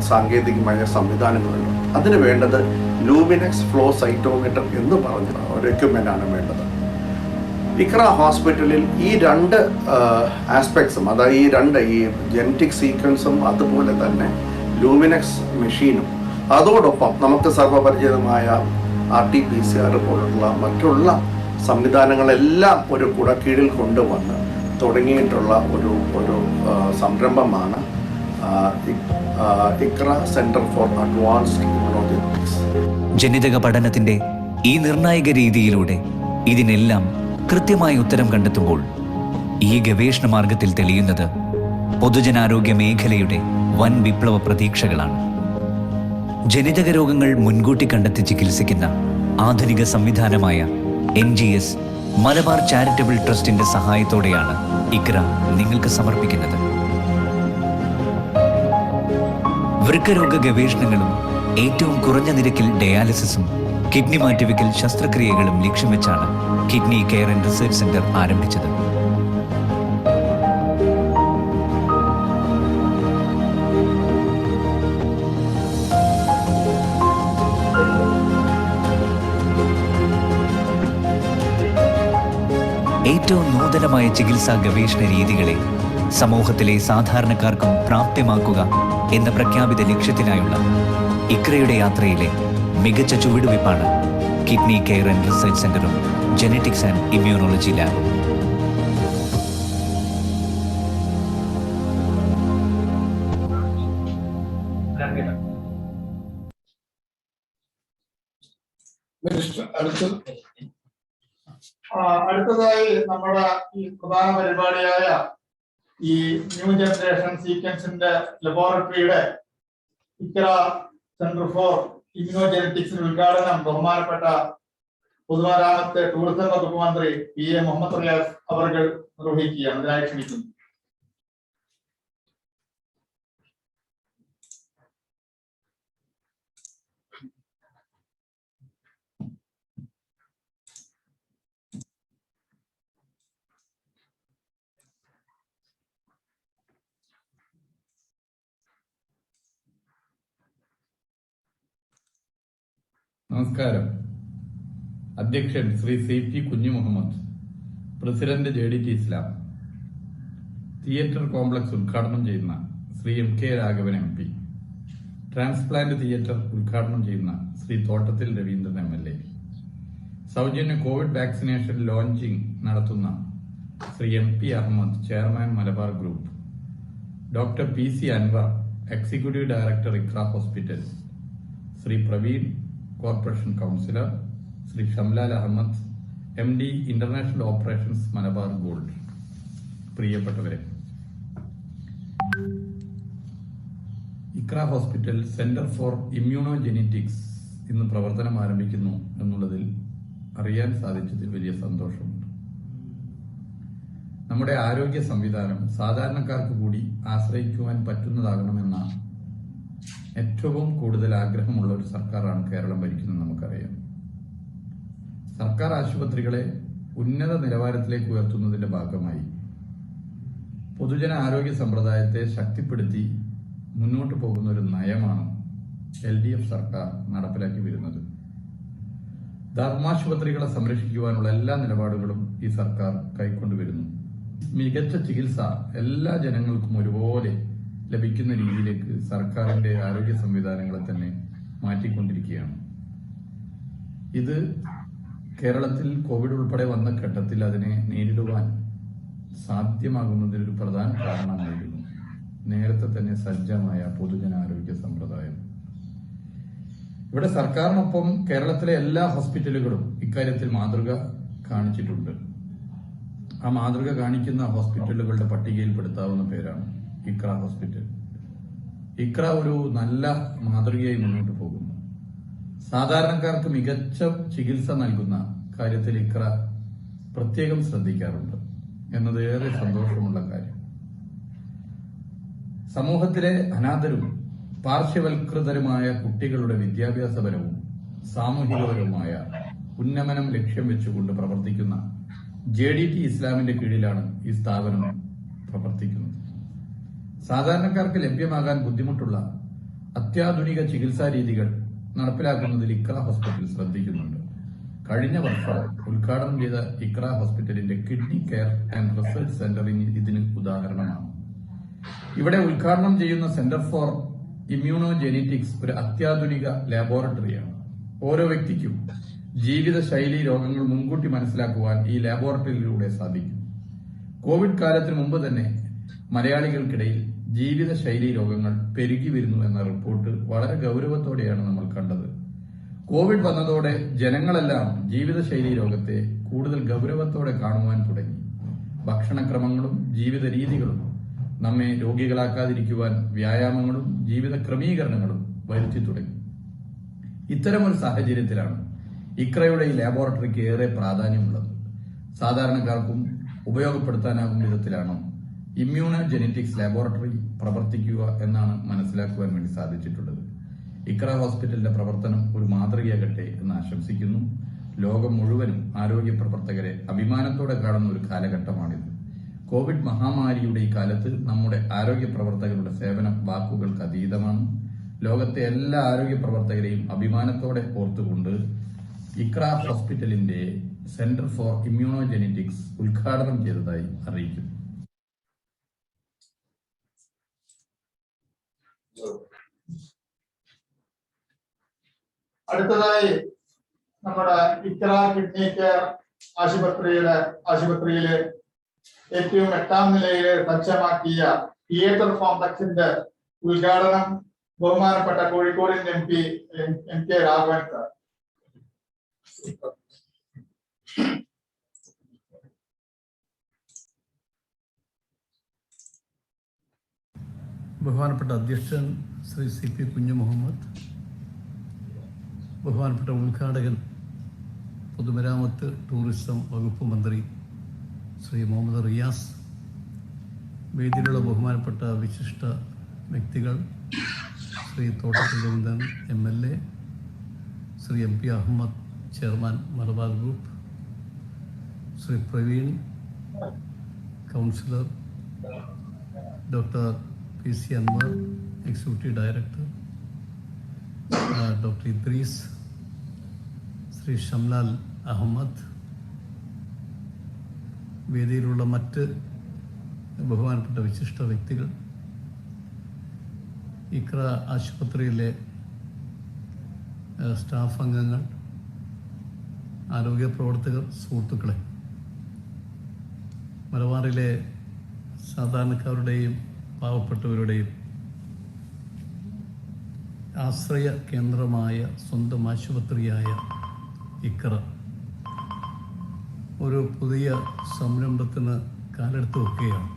സാങ്കേതികമായ സംവിധാനങ്ങളുണ്ട്. അതിന് വേണ്ടത് ലൂമിനക്സ് ഫ്ലോ സൈറ്റോമീറ്റർ എന്ന് പറഞ്ഞ ഒരു എക്യുപ്മെൻ്റാണ് വേണ്ടത്. ഇക്ര ഹോസ്പിറ്റലിൽ ഈ രണ്ട് ആസ്പെക്ട്സും, അതായത് ഈ ജനറ്റിക് സീക്വൻസും അതുപോലെ തന്നെ ലൂമിനക്സ് മെഷീനും അതോടൊപ്പം നമുക്ക് സർവപരിചിതമായ RT-PCR പോലുള്ള മറ്റുള്ള സംവിധാനങ്ങളെല്ലാം ഒരു കുടക്കീഴിൽ കൊണ്ടുവന്ന് തുടങ്ങിയിട്ടുള്ള ഒരു സംരംഭമാണ് ഇക്ര സെന്റർ ഫോർ അഡ്വാൻസ്ഡ് ഇമ്മ്യൂണോജെനറ്റിക്സ്. ജനിതക പഠനത്തിന്റെ ഈ നിർണായക രീതിയിലൂടെ ഇതിനെല്ലാം കൃത്യമായ ഉത്തരം കണ്ടെത്തുമ്പോൾ ഈ ഗവേഷണ മാർഗത്തിൽ തെളിയുന്നത് പൊതുജനാരോഗ്യ മേഖലയുടെ വൻ വിപ്ലവ പ്രതീക്ഷകളാണ്. ജനിതക രോഗങ്ങൾ മുൻകൂട്ടി കണ്ടെത്തി ചികിത്സിക്കുന്ന ആധുനിക സംവിധാനമായ NGS മലബാർ ചാരിറ്റബിൾ ട്രസ്റ്റിന്റെ സഹായത്തോടെയാണ് ഇക്ര നിങ്ങൾക്ക് സമർപ്പിക്കുന്നത്. വൃക്കരോഗ ഗവേഷണങ്ങളും ഏറ്റവും കുറഞ്ഞ നിരക്കിൽ ഡയാലിസിസും കിഡ്നി മാറ്റിവെക്കൽ ശസ്ത്രക്രിയകളും ലക്ഷ്യം വെച്ചാണ് kidney care and research centre ആരംഭിച്ചത്. ഏറ്റവും നൂതനമായ ചികിത്സാ ഗവേഷണ രീതികളെ സമൂഹത്തിലെ സാധാരണക്കാർക്കും പ്രാപ്യമാക്കുക എന്ന പ്രഖ്യാപിത ലക്ഷ്യത്തിനായുള്ള ഇക്രയുടെ യാത്രയിലെ മികച്ച ചുവടുവയ്പ്പാണ് കിഡ്നി കെയർ ആൻഡ് റിസർച്ച് സെന്ററും ജനറ്റിക്സ് ആൻഡ് ഇമ്മ്യൂണോളജി ലാബും. അടുത്തതായി നമ്മുടെ ഈ പ്രധാന പരിപാടിയായ ഈ ന്യൂ ജനറേഷൻ സീക്വൻസിന്റെ ലബോറട്ടറിയുടെ ഇക്ര സെന്റർ ഫോർ ഇമ്മ്യൂണോജെനറ്റിക്സിന്റെ ഉദ്ഘാടനം ബഹുമാനപ്പെട്ട പൊതുമരാമത്ത് ടൂറിസം വകുപ്പ് മന്ത്രി PA മുഹമ്മദ് റിയാസ് അവർ നിർവഹിക്കുകയാണ്. അതിനായി ക്ഷണിക്കുന്നു. നമസ്കാരം. അധ്യക്ഷൻ Shri CP Kunjumuhammad, president JDT Islam, theatre complex ഉദ്ഘാടനം ചെയ്യുന്ന Shri MK Raghavan MP, transplant theatre ഉദ്ഘാടനം ചെയ്യുന്ന ശ്രീ തോട്ടത്തിൽ രവീന്ദ്രൻ MLA, സൗജന്യ കോവിഡ് വാക്സിനേഷൻ ലോഞ്ചിങ് നടത്തുന്ന Shri MP Ahmed, chairman Malabar group, doctor PC Anwar, executive director Iqraa hospital, Shri Praveen, corporation councillor, Shri Shamlal Ahammed, MD international operations Malabar gold. പ്രിയപ്പെട്ടവരെ, Iqraa hospital centre for immunogenetics ഇന്ന് പ്രവർത്തനം ആരംഭിക്കുന്നു എന്നുള്ളതിൽ അറിയാൻ സാധിച്ചതിൽ വലിയ സന്തോഷമുണ്ട്. നമ്മുടെ ആരോഗ്യ സംവിധാനം സാധാരണക്കാർക്ക് കൂടി ആശ്രയിക്കുവാൻ പറ്റുന്നതാകണമെന്ന ഏറ്റവും കൂടുതൽ ആഗ്രഹമുള്ള ഒരു സർക്കാരാണ് കേരളം ഭരിക്കുന്നത്. നമുക്കറിയാം, സർക്കാർ ആശുപത്രികളെ ഉന്നത നിലവാരത്തിലേക്ക് ഉയർത്തുന്നതിന്റെ ഭാഗമായി പൊതുജന ആരോഗ്യ സമ്പ്രദായത്തെ ശക്തിപ്പെടുത്തി മുന്നോട്ട് പോകുന്ന ഒരു നയമാണ് LDF സർക്കാർ നടപ്പിലാക്കി വരുന്നത്. ധർമാശുപത്രികളെ സംരക്ഷിക്കുവാനുള്ള എല്ലാ നിലപാടുകളും ഈ സർക്കാർ കൈക്കൊണ്ടുവരുന്നു. മികച്ച ചികിത്സ എല്ലാ ജനങ്ങൾക്കും ഒരുപോലെ ലഭിക്കുന്ന രീതിയിലേക്ക് സർക്കാരിന്റെ ആരോഗ്യ സംവിധാനങ്ങളെ തന്നെ മാറ്റിക്കൊണ്ടിരിക്കുകയാണ്. ഇത് കേരളത്തിൽ കോവിഡ് ഉൾപ്പെടെ വന്ന ഘട്ടത്തിൽ അതിനെ നേരിടുവാൻ സാധ്യമാകുന്നതിനൊരു പ്രധാന കാരണമായിരുന്നു നേരത്തെ തന്നെ സജ്ജമായ പൊതുജനാരോഗ്യ സമ്പ്രദായം. ഇവിടെ സർക്കാരിനൊപ്പം കേരളത്തിലെ എല്ലാ ഹോസ്പിറ്റലുകളും ഇക്കാര്യത്തിൽ മാതൃക കാണിച്ചിട്ടുണ്ട്. ആ മാതൃക കാണിക്കുന്ന ഹോസ്പിറ്റലുകളുടെ പട്ടികയിൽപ്പെടുത്താവുന്ന പേരാണ് ഇക്ര ഹോസ്പിറ്റൽ. ഇക്ര ഒരു നല്ല മാതൃകയായി മുന്നോട്ട് പോകുന്നു. സാധാരണക്കാർക്ക് മികച്ച ചികിത്സ നൽകുന്ന കാര്യത്തിൽ ഇക്ര പ്രത്യേകം ശ്രദ്ധിക്കാറുണ്ട് എന്നത് ഏറെ സന്തോഷമുള്ള കാര്യം. സമൂഹത്തിലെ അനാഥരും പാർശ്വവൽകൃതരുമായ കുട്ടികളുടെ വിദ്യാഭ്യാസപരവും സാമൂഹികപരവുമായ ഉന്നമനം ലക്ഷ്യം വെച്ചുകൊണ്ട് പ്രവർത്തിക്കുന്ന JDT ഇസ്ലാമിന്റെ കീഴിലാണ് ഈ സ്ഥാപനം പ്രവർത്തിക്കുന്നത്. സാധാരണക്കാർക്ക് ലഭ്യമാകാൻ ബുദ്ധിമുട്ടുള്ള അത്യാധുനിക ചികിത്സാ രീതികൾ നടപ്പിലാക്കുന്നതിൽ ഇക്ര ഹോസ്പിറ്റൽ ശ്രദ്ധിക്കുന്നുണ്ട്. കഴിഞ്ഞ വർഷം ഉദ്ഘാടനം ചെയ്ത ഇക്ര ഹോസ്പിറ്റലിന്റെ kidney care and research centre ഇതിന് ഉദാഹരണമാണ്. ഇവിടെ ഉദ്ഘാടനം ചെയ്യുന്ന സെന്റർ ഫോർ ഇമ്മ്യൂണോജെനറ്റിക്സ് ഒരു അത്യാധുനിക ലാബോറട്ടറിയാണ്. ഓരോ വ്യക്തിക്കും ജീവിതശൈലി രോഗങ്ങൾ മുൻകൂട്ടി മനസ്സിലാക്കുവാൻ ഈ ലാബോറട്ടറിയിലൂടെ സാധിക്കും. കോവിഡ് കാലത്തിന് മുമ്പ് തന്നെ മലയാളികൾക്കിടയിൽ ജീവിതശൈലി രോഗങ്ങൾ പെരുകി വരുന്നു എന്ന റിപ്പോർട്ട് വളരെ ഗൗരവത്തോടെയാണ് നമ്മൾ കണ്ടത്. കോവിഡ് വന്നതോടെ ജനങ്ങളെല്ലാം ജീവിതശൈലി രോഗത്തെ കൂടുതൽ ഗൗരവത്തോടെ കാണുവാൻ തുടങ്ങി. ഭക്ഷണക്രമങ്ങളും ജീവിത രീതികളും നമ്മെ രോഗികളാക്കാതിരിക്കുവാൻ വ്യായാമങ്ങളും ജീവിത ക്രമീകരണങ്ങളും വരുത്തി തുടങ്ങി. ഇത്തരമൊരു സാഹചര്യത്തിലാണ് ഇക്രയുടെ ഈ ലാബോറട്ടറിക്ക് ഏറെ പ്രാധാന്യമുള്ളത്. സാധാരണക്കാർക്കും ഉപയോഗപ്പെടുത്താനാകും വിധത്തിലാണ് ഇമ്മ്യൂണോജെനറ്റിക്സ് ലാബോറട്ടറി പ്രവർത്തിക്കുക എന്നാണ് മനസ്സിലാക്കുവാൻ വേണ്ടി സാധിച്ചിട്ടുള്ളത്. ഇക്ര ഹോസ്പിറ്റലിന്റെ പ്രവർത്തനം ഒരു മാതൃകയാകട്ടെ എന്ന് ആശംസിക്കുന്നു. ലോകം മുഴുവനും ആരോഗ്യ പ്രവർത്തകരെ അഭിമാനത്തോടെ കാണുന്ന ഒരു കാലഘട്ടമാണിത്. കോവിഡ് മഹാമാരിയുടെ ഈ കാലത്ത് നമ്മുടെ ആരോഗ്യ പ്രവർത്തകരുടെ സേവനം വാക്കുകൾക്ക് അതീതമാണ്. ലോകത്തെ എല്ലാ ആരോഗ്യ പ്രവർത്തകരെയും അഭിമാനത്തോടെ ഓർത്തുകൊണ്ട് ഇക്ര ഹോസ്പിറ്റലിന്റെ സെന്റർ ഫോർ ഇമ്മ്യൂണോജെനറ്റിക്സ് ഉദ്ഘാടനം ചെയ്തതായി അറിയിക്കുന്നു. അടുത്തതായി നമ്മുടെ ഇക്ര കിഡ്നി കെയർ ആശുപത്രിയിലെ ഏറ്റവും 8ാം നിലയിലെ സജ്ജമാക്കിയ തിയേറ്റർ കോംപ്ലക്സിന്റെ ഉദ്ഘാടനം ബഹുമാനപ്പെട്ട കോഴിക്കോട് MP രാഘവൻ സാർ. ബഹുമാനപ്പെട്ട അധ്യക്ഷൻ ശ്രീ CP കുഞ്ഞുമുഹമ്മദ്, ബഹുമാനപ്പെട്ട ഉദ്ഘാടകൻ പൊതുമരാമത്ത് ടൂറിസം വകുപ്പ് മന്ത്രി ശ്രീ മുഹമ്മദ് റിയാസ്, വേദിയിലുള്ള ബഹുമാനപ്പെട്ട വിശിഷ്ട വ്യക്തികൾ Shri Thottathil Raveendran MLA, Shri MP Ahmed chairman Malabar group, Shri Praveen councillor, doctor PC Anwar executive director, doctor Idris, Shri Shamlal Ahamed, വേദിയിലുള്ള മറ്റ് ബഹുമാനപ്പെട്ട വിശിഷ്ട വ്യക്തികൾ, ഇക്ര ആശുപത്രിയിലെ സ്റ്റാഫ് അംഗങ്ങൾ, ആരോഗ്യ പ്രവർത്തകർ, സുഹൃത്തുക്കളെ, മലബാറിലെ സാധാരണക്കാരുടെയും പാവപ്പെട്ടവരുടെയും ആശ്രയ കേന്ദ്രമായ സ്വന്തം ആശുപത്രിയായ ഇക്ര ഒരു പുതിയ സംരംഭത്തിന് കാലെടുത്ത് വെക്കുകയാണ്.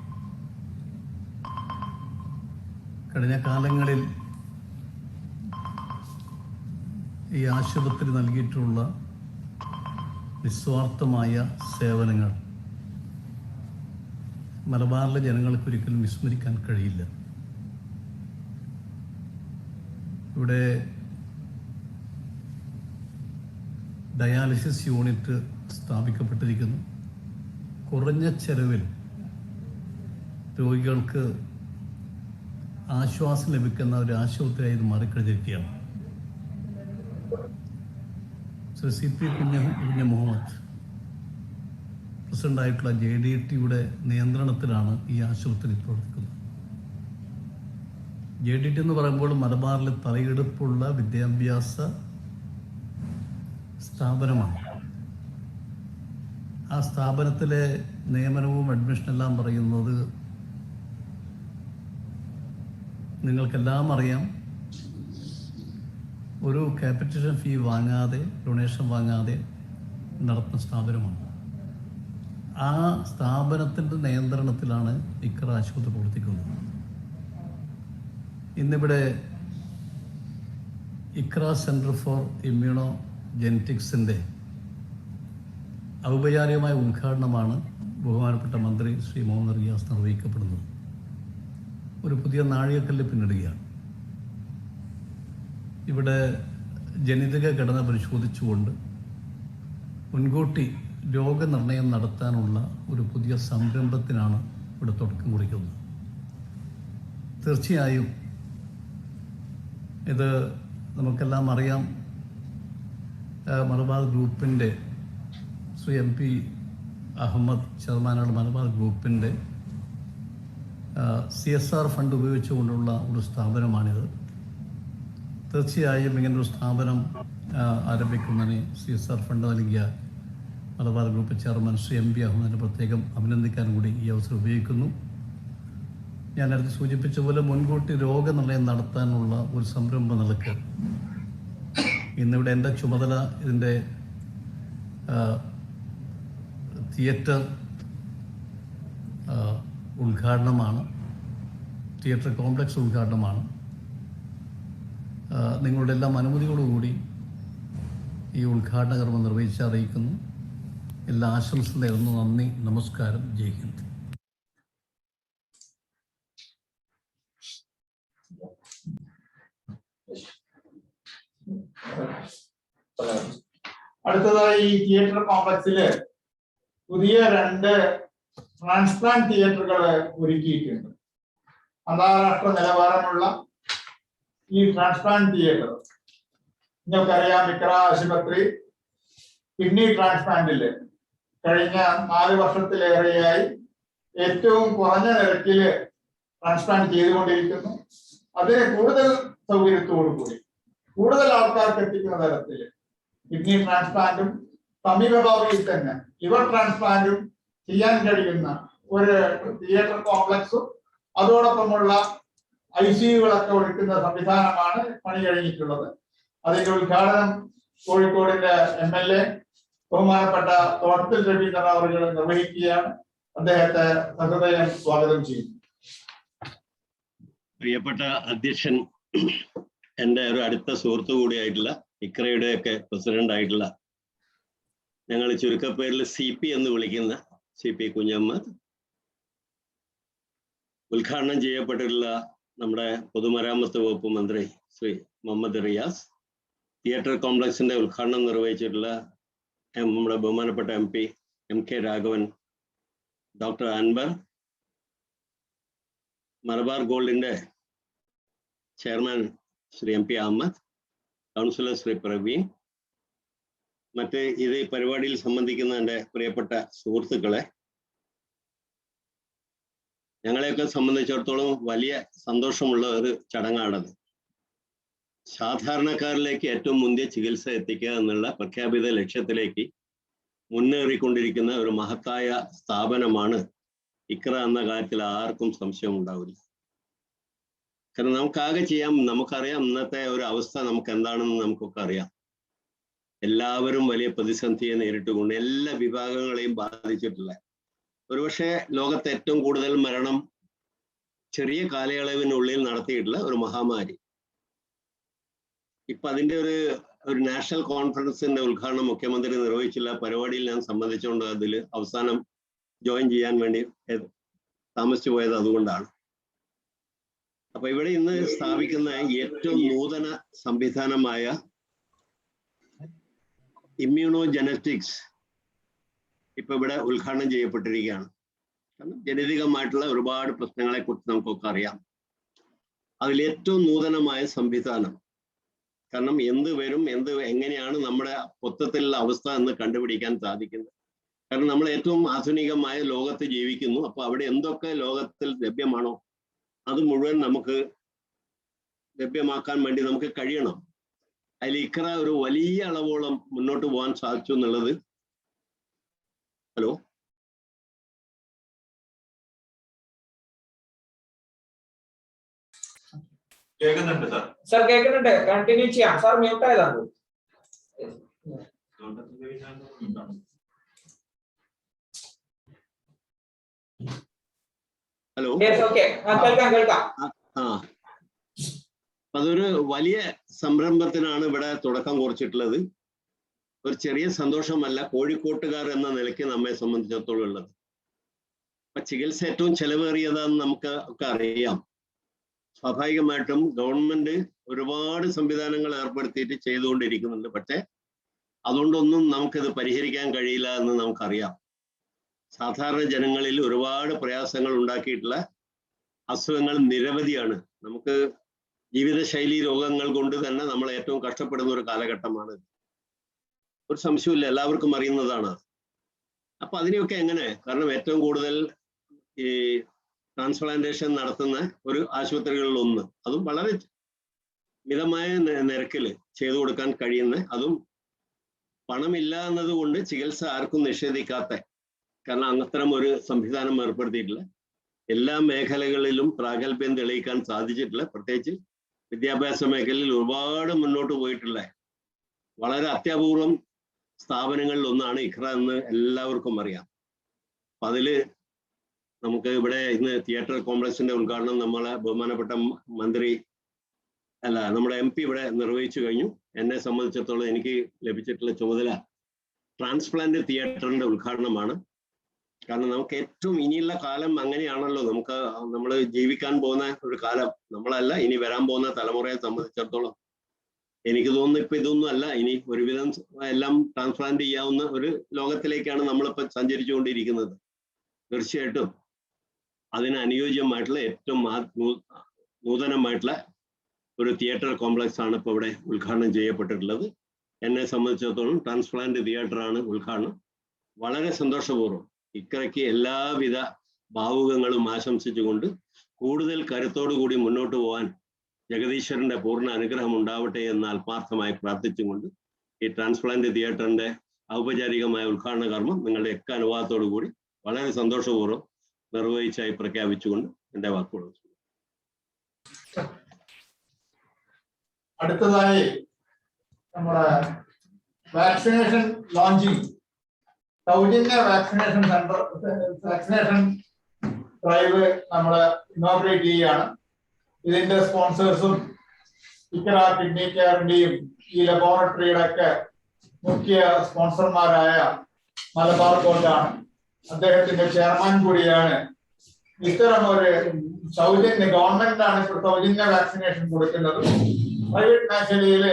കഴിഞ്ഞ കാലങ്ങളിൽ ഈ ആശുപത്രി നൽകിയിട്ടുള്ള നിസ്വാർത്ഥമായ സേവനങ്ങൾ മലബാറിലെ ജനങ്ങൾക്ക് ഒരിക്കലും വിസ്മരിക്കാൻ കഴിയില്ല. ഇവിടെ ഡയാലിസിസ് യൂണിറ്റ് സ്ഥാപിക്കപ്പെട്ടിരിക്കുന്നു. കുറഞ്ഞ ചെലവിൽ രോഗികൾക്ക് ആശ്വാസം ലഭിക്കുന്ന ഒരു ആശുപത്രിയായി ഇത് മാറിക്കഴിഞ്ഞിരിക്കുകയാണ്. ശ്രീ CP കുഞ്ഞുമുഹമ്മദ് പ്രസിഡന്റായിട്ടുള്ള JDT നിയന്ത്രണത്തിലാണ് ഈ ആശുപത്രി പ്രവർത്തിക്കുന്നത്. JDT എന്ന് പറയുമ്പോൾ മലബാറിൽ തലയെടുപ്പുള്ള വിദ്യാഭ്യാസ സ്ഥാപനമാണ്. ആ സ്ഥാപനത്തിലെ നിയമനവും അഡ്മിഷനെല്ലാം പറയുന്നത് നിങ്ങൾക്കെല്ലാം അറിയാം. ഒരു ക്യാപിറ്റേഷൻ ഫീ വാങ്ങാതെ, ഡൊണേഷൻ വാങ്ങാതെ നടത്തുന്ന സ്ഥാപനമാണ്. ആ സ്ഥാപനത്തിൻ്റെ നിയന്ത്രണത്തിലാണ് ഇക്ര ആശുപത്രി പ്രവർത്തിക്കുന്നത്. ഇന്നിവിടെ ഇക്ര സെൻറ്റർ ഫോർ ഇമ്മ്യൂണോ ജെനറ്റിക്സിൻ്റെ ഔപചാരികമായ ഉദ്ഘാടനമാണ് ബഹുമാനപ്പെട്ട മന്ത്രി ശ്രീ മുഹമ്മദ് റിയാസ് നിർവഹിക്കപ്പെടുന്നത്. ഒരു പുതിയ നാഴികക്കല്ല് പിന്നിടുകയാണ്. ഇവിടെ ജനിതക ഘടന പരിശോധിച്ചുകൊണ്ട് മുൻകൂട്ടി രോഗനിർണയം നടത്താനുള്ള ഒരു പുതിയ സംരംഭത്തിനാണ് ഇവിടെ തുടക്കം കുറിക്കുന്നത്. തീർച്ചയായും ഇത് നമുക്കെല്ലാം അറിയാം. മലബാർ ഗ്രൂപ്പിൻ്റെ ശ്രീ MP അഹമ്മദ് ചെയർമാനുള്ള മലബാർ ഗ്രൂപ്പിൻ്റെ CSR ഫണ്ട് ഉപയോഗിച്ചുകൊണ്ടുള്ള ഒരു സ്ഥാപനമാണിത്. തീർച്ചയായും ഇങ്ങനൊരു സ്ഥാപനം ആരംഭിക്കുന്നതിന് CSR ഫണ്ട് നൽകിയ Malabar group chairman Shri MP അഹമ്മദിനെ പ്രത്യേകം അഭിനന്ദിക്കാൻ കൂടി ഈ അവസരം ഉപയോഗിക്കുന്നു. ഞാൻ നേരത്തെ സൂചിപ്പിച്ച പോലെ മുൻകൂട്ടി രോഗനിർണയം നടത്താനുള്ള ഒരു സംരംഭം നിലക്ക് ഇന്നിവിടെ എൻ്റെ ചുമതല ഇതിൻ്റെ തിയേറ്റർ ഉദ്ഘാടനമാണ്, തിയേറ്റർ കോംപ്ലക്സ് ഉദ്ഘാടനമാണ്. നിങ്ങളുടെ എല്ലാം അനുമതിയോടുകൂടി ഈ ഉദ്ഘാടന കർമ്മം നിർവഹിച്ച് അറിയിക്കുന്നു. എല്ലാ ആശംസകളും നേരുന്നു. നന്ദി, നമസ്കാരം, ജയ് ഹിന്ദ്. അടുത്തതായി ഈ തിയേറ്റർ കോംപ്ലക്സില് പുതിയ 2 ട്രാൻസ്പ്ലാന്റ് തിയേറ്ററുകൾ ഒരുക്കിയിട്ടുണ്ട്. അന്താരാഷ്ട്ര നിലവാരമുള്ള ഈ ട്രാൻസ്പ്ലാന്റ് തിയേറ്റർ നിങ്ങൾക്കറിയാം, ഇക്ര ആശുപത്രി കിഡ്നി ട്രാൻസ്പ്ലാന്റില് കഴിഞ്ഞ 4 വർഷത്തിലേറെയായി ഏറ്റവും കുറഞ്ഞ നിരക്കില് ട്രാൻസ്പ്ലാന്റ് ചെയ്തുകൊണ്ടിരിക്കുന്നു. അതിന് കൂടുതൽ സൗകര്യത്തോടു കൂടി കൂടുതൽ ആൾക്കാർക്ക് എത്തിക്കുന്ന തരത്തിൽ കിഡ്നി ട്രാൻസ്പ്ലാന്റും സമീപഭാവിയിൽ തന്നെ ലിവർ ട്രാൻസ്പ്ലാന്റും ചെയ്യാൻ കഴിയുന്ന ഒരു തിയേറ്റർ കോംപ്ലക്സും അതോടൊപ്പമുള്ള ICUകളൊക്കെ ഒരുക്കുന്ന സംവിധാനമാണ് പണി കഴിഞ്ഞിട്ടുള്ളത്. അതിന്റെ ഉദ്ഘാടനം കോഴിക്കോടിന്റെ MLA ബഹുമാനപ്പെട്ട തോട്ടത്തിൽ രവീന്ദ്രൻ അവർ നിർവഹിക്കുകയാണ്. അദ്ദേഹത്തെ സഹൃദയം സ്വാഗതം ചെയ്യുന്നു. പ്രിയപ്പെട്ട അധ്യക്ഷൻ, എൻ്റെ ഒരു അടുത്ത സുഹൃത്തു കൂടിയായിട്ടുള്ള ഇക്രയുടെ ഒക്കെ പ്രസിഡന്റ് ആയിട്ടുള്ള, ഞങ്ങൾ ചുരുക്കപ്പേരിൽ CP എന്ന് വിളിക്കുന്ന CP കുഞ്ഞഹമ്മദ്, ഉദ്ഘാടനം ചെയ്യപ്പെട്ടിട്ടുള്ള നമ്മുടെ പൊതുമരാമത്ത് വകുപ്പ് മന്ത്രി ശ്രീ മുഹമ്മദ് റിയാസ്, തിയേറ്റർ കോംപ്ലക്സിന്റെ ഉദ്ഘാടനം നിർവഹിച്ചിട്ടുള്ള നമ്മുടെ ബഹുമാനപ്പെട്ട MP MK Raghavan, doctor Anwar, Malabar ഗോൾഡിന്റെ chairman Shri MP Ahamed, councillor Shri Praveen, മറ്റ് ഇത് പരിപാടിയിൽ സംബന്ധിക്കുന്ന എൻ്റെ പ്രിയപ്പെട്ട സുഹൃത്തുക്കളെ, ഞങ്ങളെയൊക്കെ സംബന്ധിച്ചിടത്തോളം വലിയ സന്തോഷമുള്ള ഒരു ചടങ്ങാണത്. സാധാരണക്കാരിലേക്ക് ഏറ്റവും മുന്തിയ ചികിത്സ എത്തിക്കുക എന്നുള്ള പ്രഖ്യാപിത ലക്ഷ്യത്തിലേക്ക് മുന്നേറിക്കൊണ്ടിരിക്കുന്ന ഒരു മഹത്തായ സ്ഥാപനമാണ് ഇക്ര എന്ന കാര്യത്തിൽ ആർക്കും സംശയം ഉണ്ടാവില്ല. കാരണം നമുക്കാകെ ചെയ്യാം, നമുക്കറിയാം ഇന്നത്തെ ഒരു അവസ്ഥ നമുക്ക് എന്താണെന്ന് നമുക്കൊക്കെ അറിയാം. എല്ലാവരും വലിയ പ്രതിസന്ധിയെ നേരിട്ടുകൊണ്ട് എല്ലാ വിഭാഗങ്ങളെയും ബാധിച്ചിട്ടുള്ള, ഒരുപക്ഷെ ലോകത്തെ ഏറ്റവും കൂടുതൽ മരണം ചെറിയ കാലയളവിനുള്ളിൽ നടത്തിയിട്ടുള്ള ഒരു മഹാമാരി. ഇപ്പൊ അതിന്റെ ഒരു നാഷണൽ കോൺഫറൻസിന്റെ ഉദ്ഘാടനം മുഖ്യമന്ത്രി നിർവഹിച്ചില്ല. പരിപാടിയിൽ ഞാൻ സംബന്ധിച്ചുകൊണ്ട് അതിൽ അവസാനം ജോയിൻ ചെയ്യാൻ വേണ്ടി താമസിച്ചു പോയത് അതുകൊണ്ടാണ്. അപ്പൊ ഇവിടെ ഇന്ന് സ്ഥാപിക്കുന്ന ഏറ്റവും നൂതന സംവിധാനമായ ഇമ്മ്യൂണോ ജെനറ്റിക്സ് ഇപ്പൊ ഇവിടെ ഉദ്ഘാടനം ചെയ്യപ്പെട്ടിരിക്കുകയാണ്. കാരണം ജനിതകമായിട്ടുള്ള ഒരുപാട് പ്രശ്നങ്ങളെ കുറിച്ച് നമുക്കൊക്കെ അറിയാം. അതിൽ ഏറ്റവും നൂതനമായ സംവിധാനം, കാരണം എന്ത് വരും, എങ്ങനെയാണ് നമ്മുടെ മൊത്തത്തിലുള്ള അവസ്ഥ എന്ന് കണ്ടുപിടിക്കാൻ സാധിക്കുന്നത്. കാരണം നമ്മൾ ഏറ്റവും ആധുനികമായ ലോകത്ത് ജീവിക്കുന്നു. അപ്പൊ അവിടെ എന്തൊക്കെ ലോകത്തിൽ ലഭ്യമാണോ അത് മുഴുവൻ നമുക്ക് ലഭ്യമാക്കാൻ വേണ്ടി നമുക്ക് കഴിയണം. അതിൽ ഇക്ര ഒരു വലിയ അളവോളം മുന്നോട്ട് പോകാൻ സാധിച്ചു എന്നുള്ളത്. ഹലോ, കേൾക്കുന്നുണ്ട് സാർ. സാർ കേൾക്കുന്നുണ്ട്, കണ്ടിന്യൂ ചെയ്യാം. സാർ മ്യൂട്ട് ആയതാണ്. ഹലോ, കേൾക്കാം. അതൊരു വലിയ സംരംഭത്തിനാണ് ഇവിടെ തുടക്കം കുറിച്ചിട്ടുള്ളത്. ഒരു ചെറിയ സന്തോഷമല്ല കോഴിക്കോട്ടുകാർ എന്ന നിലയ്ക്ക് നമ്മെ സംബന്ധിച്ചിടത്തോളം ഉള്ളത്. അപ്പൊ ചികിത്സ ഏറ്റവും ചെലവേറിയതാണെന്ന് നമുക്ക് ഒക്കെ അറിയാം. സ്വാഭാവികമായിട്ടും ഗവൺമെന്റ് ഒരുപാട് സംവിധാനങ്ങൾ ഏർപ്പെടുത്തിയിട്ട് ചെയ്തുകൊണ്ടിരിക്കുന്നുണ്ട്. പക്ഷെ അതുകൊണ്ടൊന്നും നമുക്കിത് പരിഹരിക്കാൻ കഴിയില്ല എന്ന് നമുക്കറിയാം. സാധാരണ ജനങ്ങളിൽ ഒരുപാട് പ്രയാസങ്ങൾ ഉണ്ടാക്കിയിട്ടുള്ള അസുഖങ്ങൾ നിരവധിയാണ്. നമുക്ക് ജീവിതശൈലി രോഗങ്ങൾ കൊണ്ട് തന്നെ നമ്മൾ ഏറ്റവും കഷ്ടപ്പെടുന്ന ഒരു കാലഘട്ടമാണ്. ഒരു സംശയമില്ല, എല്ലാവർക്കും അറിയുന്നതാണ്. അപ്പൊ അതിനെയൊക്കെ എങ്ങനെ, കാരണം ഏറ്റവും കൂടുതൽ ഈ ട്രാൻസ്പ്ലാന്റേഷൻ നടത്തുന്ന ഒരു ആശുപത്രികളിൽ ഒന്ന്, അതും വളരെ മിതമായ നിരക്കിൽ ചെയ്തു കൊടുക്കാൻ കഴിയുന്ന, അതും പണമില്ല എന്നതുകൊണ്ട് ചികിത്സ ആർക്കും നിഷേധിക്കാത്ത, കാരണം അത്തരം ഒരു സംവിധാനം ഏർപ്പെടുത്തിയിട്ടില്ല. എല്ലാ മേഖലകളിലും പ്രാഗൽഭ്യം തെളിയിക്കാൻ സാധിച്ചിട്ടില്ല. പ്രത്യേകിച്ച് വിദ്യാഭ്യാസ മേഖലയിൽ ഒരുപാട് മുന്നോട്ട് പോയിട്ടുള്ള വളരെ അത്യപൂർവം സ്ഥാപനങ്ങളിൽ ഒന്നാണ് ഇഖ്ര എന്ന് എല്ലാവർക്കും അറിയാം. അപ്പൊ അതില് നമുക്ക് ഇവിടെ ഇന്ന് തിയേറ്റർ കോംപ്ലക്സിന്റെ ഉദ്ഘാടനം നമ്മളെ ബഹുമാനപ്പെട്ട നമ്മുടെ MP ഇവിടെ നിർവഹിച്ചു കഴിഞ്ഞു. എന്നെ സംബന്ധിച്ചിടത്തോളം എനിക്ക് ലഭിച്ചിട്ടുള്ള ചുമതല ട്രാൻസ്പ്ലാന്റ് തിയേറ്ററിന്റെ ഉദ്ഘാടനമാണ്. കാരണം നമുക്ക് ഏറ്റവും ഇനിയുള്ള കാലം അങ്ങനെയാണല്ലോ. നമ്മൾ ജീവിക്കാൻ പോകുന്ന ഒരു കാലം, നമ്മളല്ല ഇനി വരാൻ പോകുന്ന തലമുറയെ സംബന്ധിച്ചിടത്തോളം എനിക്ക് തോന്നുന്നു ഇപ്പൊ ഇതൊന്നും അല്ല, ഇനി ഒരുവിധം എല്ലാം ട്രാൻസ്പ്ലാന്റ് ചെയ്യാവുന്ന ഒരു ലോകത്തിലേക്കാണ് നമ്മളിപ്പോൾ സഞ്ചരിച്ചുകൊണ്ടിരിക്കുന്നത്. തീർച്ചയായിട്ടും അതിന് അനുയോജ്യമായിട്ടുള്ള ഏറ്റവും നൂതനമായിട്ടുള്ള ഒരു തിയേറ്റർ കോംപ്ലക്സ് ആണ് ഇപ്പോൾ ഇവിടെ ഉദ്ഘാടനം ചെയ്യപ്പെട്ടിട്ടുള്ളത്. എന്നെ സംബന്ധിച്ചിടത്തോളം ട്രാൻസ്പ്ലാന്റ് തിയേറ്ററാണ് ഉദ്ഘാടനം. വളരെ സന്തോഷപൂർവ്വം ഇക്കരയ്ക്ക് എല്ലാവിധ ഭാവുകങ്ങളും ആശംസിച്ചുകൊണ്ട് കൂടുതൽ കരുത്തോടു കൂടി മുന്നോട്ട് പോകാൻ ജഗദീശ്വരന്റെ പൂർണ്ണ അനുഗ്രഹം ഉണ്ടാവട്ടെ എന്ന് ആത്മാർത്ഥമായി പ്രാർത്ഥിച്ചുകൊണ്ട് ഈ ട്രാൻസ്പ്ലാന്റ് തിയേറ്ററിന്റെ ഔപചാരികമായ ഉദ്ഘാടന കർമ്മം നിങ്ങളുടെ ഒക്കെ അനുവാദത്തോടു കൂടി വളരെ സന്തോഷപൂർവ്വം നിർവഹിച്ചായി പ്രഖ്യാപിച്ചുകൊണ്ട് എൻ്റെ വാക്കുകൾ. അടുത്തതായി നമ്മുടെ വാക്സിനേഷൻ ലോഞ്ചിങ്, സൗജന്യ വാക്സിനേഷൻ സെന്റർ, വാക്സിനേഷൻ ഡ്രൈവ് നമ്മൾ ഇനോഗ്രേറ്റ് ചെയ്യുകയാണ്. ഇതിന്റെ സ്പോൺസേഴ്സും ഇക്ര കിഡ്നി കെയറിന്റെയും ഈ ലബോറട്ടറിയുടെ ഒക്കെ മുഖ്യ സ്പോൺസർമാരായ മലബാർ ഗോൾഡാണ്. അദ്ദേഹത്തിന്റെ ചെയർമാൻ കൂടിയാണ്. ഇത്തരം ഒരു സൗജന്യ, ഗവൺമെന്റാണ് ഇപ്പോൾ സൗജന്യ വാക്സിനേഷൻ കൊടുക്കുന്നത്. പ്രൈവറ്റ് മേഖലയിൽ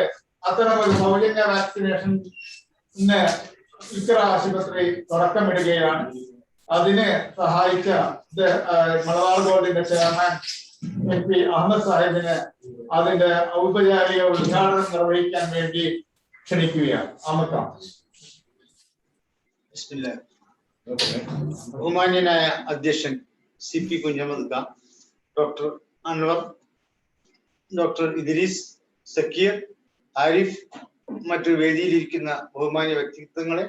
അത്തരം ഒരു സൗജന്യ വാക്സിനേഷന് ഇക്ര ആശുപത്രി തുടക്കമിടുകയാണ്. അതിന് സഹായിച്ച മലബാർ ഗോൾഡിന്റെ ചെയർമാൻ MP അഹമ്മദ് സാഹിബിന് അതിന്റെ ഔപചാരിക ഉദ്ഘാടനം നിർവഹിക്കാൻ വേണ്ടി ക്ഷണിക്കുകയാണ്. ബഹുമാന്യനായ അധ്യക്ഷൻ CP Kunhahammad Khan, doctor Anwar, doctor Idrees, Sakeer, Arif, മറ്റു വേദിയിലിരിക്കുന്ന ബഹുമാന്യ വ്യക്തിത്വങ്ങളെ,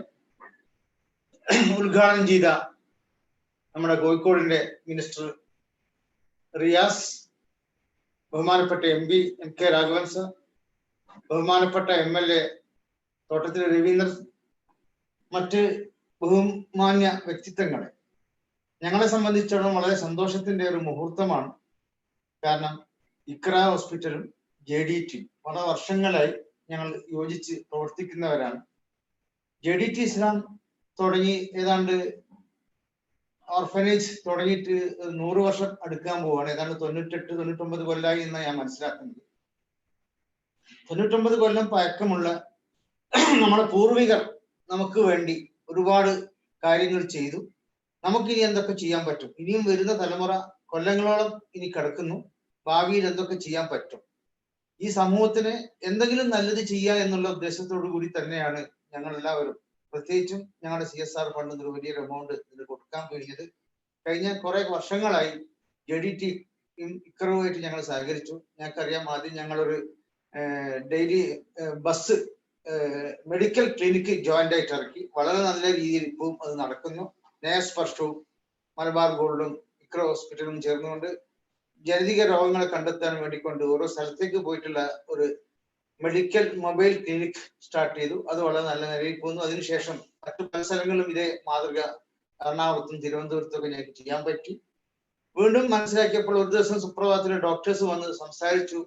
ഉദ്ഘാടനം ചെയ്ത നമ്മുടെ കോഴിക്കോടിന്റെ മിനിസ്റ്റർ റിയാസ്, ബഹുമാനപ്പെട്ട MP MK രാഘവൻ സർ, ബഹുമാനപ്പെട്ട MLA തോട്ടത്തിൽ രവീന്ദ്രൻ, മറ്റ് ബഹുമാന്യ വ്യക്തിത്വങ്ങളെ, ഞങ്ങളെ സംബന്ധിച്ചിടത്തോളം വളരെ സന്തോഷത്തിന്റെ ഒരു മുഹൂർത്തമാണ്. കാരണം ഇക്ര ഹോസ്പിറ്റലും JDT വളരെ വർഷങ്ങളായി ഞങ്ങൾ യോജിച്ച് പ്രവർത്തിക്കുന്നവരാണ്. JDT ഇസ്ലാം തുടങ്ങി ഏതാണ്ട് ഓർഫനേജ് തുടങ്ങിയിട്ട് 100 വർഷം അടുക്കാൻ പോവുകയാണ്. ഏതാണ്ട് 98-99 കൊല്ലമായി എന്നാണ് ഞാൻ മനസ്സിലാക്കുന്നത്. 99 കൊല്ലം പഴക്കമുള്ള നമ്മുടെ പൂർവികർ നമുക്ക് വേണ്ടി ഒരുപാട് കാര്യങ്ങൾ ചെയ്തു. നമുക്കിനി എന്തൊക്കെ ചെയ്യാൻ പറ്റും? ഇനിയും വരുന്ന തലമുറ കൊല്ലങ്ങളോളം ഇനി കിടക്കുന്നു. ഭാവിയിൽ എന്തൊക്കെ ചെയ്യാൻ പറ്റും? ഈ സമൂഹത്തിന് എന്തെങ്കിലും നല്ലത് ചെയ്യുക എന്നുള്ള ഉദ്ദേശത്തോടു കൂടി തന്നെയാണ് ഞങ്ങൾ എല്ലാവരും, പ്രത്യേകിച്ചും ഞങ്ങളുടെ CSR ഫണ്ട് ഒരു വലിയൊരു എമൗണ്ട് ഇതിന് കൊടുക്കാൻ കഴിഞ്ഞത്. കഴിഞ്ഞ കുറെ വർഷങ്ങളായി JDT ഇക്കറുമായിട്ട് ഞങ്ങൾ സഹകരിച്ചു. ഞങ്ങൾക്കറിയാം, ആദ്യം ഞങ്ങളൊരു daily bus medical clinic joint ആയിട്ട് ഇറക്കി. വളരെ നല്ല രീതിയിൽ ഇപ്പം അത് നടക്കുന്നു. നേസ്പർഷവും മലബാർ ഗോൾഡും ഇക്ര ഹോസ്പിറ്റലും ചേർന്നുകൊണ്ട് ജനിതക രോഗങ്ങളെ കണ്ടെത്താൻ വേണ്ടിക്കൊണ്ട് ഓരോ സ്ഥലത്തേക്ക് പോയിട്ടുള്ള ഒരു മെഡിക്കൽ മൊബൈൽ ക്ലിനിക് സ്റ്റാർട്ട് ചെയ്തു. അത് വളരെ നല്ല നിലയിൽ പോകുന്നു. അതിനുശേഷം മറ്റു പല സ്ഥലങ്ങളിലും ഇതേ മാതൃക എറണാകുളത്തും തിരുവനന്തപുരത്തൊക്കെ ഞങ്ങൾക്ക് ചെയ്യാൻ പറ്റി. വീണ്ടും മനസ്സിലാക്കിയപ്പോൾ ഒരു ദിവസം സുപ്രഭാതത്തിൽ ഡോക്ടേഴ്സ് വന്ന് സംസാരിച്ചു,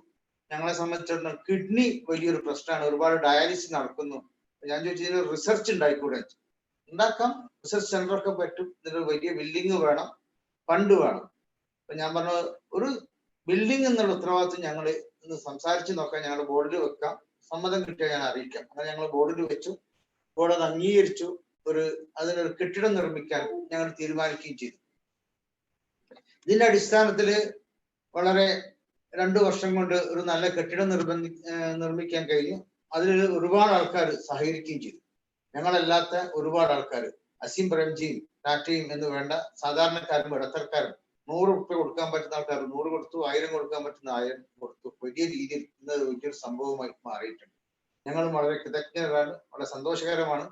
ഞങ്ങളെ സംബന്ധിച്ചിടത്തോളം കിഡ്നി വലിയൊരു പ്രശ്നമാണ്, ഒരുപാട് ഡയാലിസിസ് നടക്കുന്നു. ഞാൻ ചോദിച്ചു, ഇതിന് റിസർച്ച് ഉണ്ടായിക്കൂടെ? ഉണ്ടാക്കാം, റിസർച്ച് സെന്റർ ഒക്കെ പറ്റും, ഇതിന് വലിയ ബിൽഡിംഗ് വേണം, ഫണ്ട് വേണം. അപ്പൊ ഞാൻ പറഞ്ഞു, ഒരു ബിൽഡിംഗ് എന്നുള്ള ഉത്തരവാദിത്വം ഞങ്ങൾ ഇന്ന് സംസാരിച്ച് നോക്കാം, ഞങ്ങളുടെ ബോർഡിൽ വെക്കാം, സമ്മതം കിട്ടിയാൽ ഞാൻ അറിയിക്കാം. അങ്ങനെ ഞങ്ങൾ ബോർഡിൽ വെച്ചു. ബോർഡ് അത് അംഗീകരിച്ചു. അതിനൊരു കെട്ടിടം നിർമ്മിക്കാൻ ഞങ്ങൾ തീരുമാനിക്കുകയും ചെയ്തു. ഇതിന്റെ അടിസ്ഥാനത്തില് വളരെ 2 വർഷം കൊണ്ട് ഒരു നല്ല കെട്ടിടം നിർമ്മിക്കാൻ കഴിഞ്ഞു. അതിൽ ഒരുപാട് ആൾക്കാർ സഹകരിക്കുകയും ചെയ്തു. ഞങ്ങളല്ലാത്ത ഒരുപാട് ആൾക്കാർ, അസീം പ്രേംജിയും ടാറ്റയും എന്ന് വേണ്ട സാധാരണക്കാരും ഇടത്തരക്കാരും 100 റുപ്യ കൊടുക്കാൻ പറ്റുന്ന ആൾക്കാർ 100 കൊടുത്തു, 1000 കൊടുക്കാൻ പറ്റുന്ന 1000 കൊടുത്തു. വലിയ രീതിയിൽ ഇന്ന് വലിയൊരു സംഭവമായി മാറിയിട്ടുണ്ട്. ഞങ്ങളും വളരെ കൃതജ്ഞരാണ്, വളരെ സന്തോഷകരമാണ്.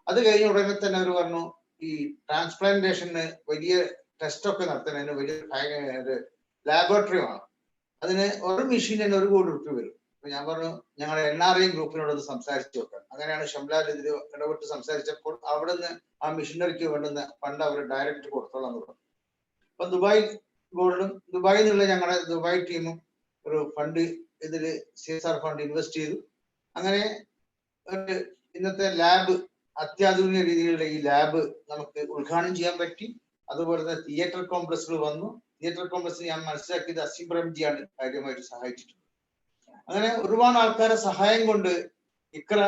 അത് കഴിഞ്ഞ ഉടനെ തന്നെ അവർ പറഞ്ഞു, ഈ ട്രാൻസ്പ്ലാന്റേഷന് വലിയ ടെസ്റ്റ് ഒക്കെ നടത്തുന്നതിന് വലിയ ലാബോറട്ടറി വേണം. അതിന് ഒരു മെഷീൻ തന്നെ 1 കോടി റുപ്യ വരും. അപ്പൊ ഞാൻ പറഞ്ഞു, ഞങ്ങളുടെ NRI ഗ്രൂപ്പിനോട് സംസാരിച്ചു നോക്കാം. അങ്ങനെയാണ് ഷംലാൽ ഇതിൽ ഇടപെട്ട് സംസാരിച്ചപ്പോൾ അവിടുന്ന് ആ മെഷീനറിക്ക് വേണ്ടുന്ന ഫണ്ട് അവർ ഡയറക്റ്റ് കൊടുത്തോളാം എന്ന് പറഞ്ഞു. അപ്പൊ ദുബായിൽ നിന്നുള്ള ഞങ്ങളുടെ ദുബായ് ടീമും ഒരു ഫണ്ട് ഇതിൽ CSR ഫണ്ട് ഇൻവെസ്റ്റ് ചെയ്തു. അങ്ങനെ ഇന്നത്തെ ലാബ്, അത്യാധുനിക രീതിയിലുള്ള ഈ ലാബ് നമുക്ക് ഉദ്ഘാടനം ചെയ്യാൻ പറ്റി. അതുപോലെ തന്നെ തിയേറ്റർ കോംപ്ലക്സുകൾ വന്നു. തിയേറ്റർ കോംപ്ലക്സ് ഞാൻ മനസ്സിലാക്കിയത് അസീം പ്രേംജിയാണ് കാര്യമായിട്ട് സഹായിച്ചിട്ടുണ്ട്. അങ്ങനെ ഒരുപാട് ആൾക്കാരെ സഹായം കൊണ്ട് ഇക്ര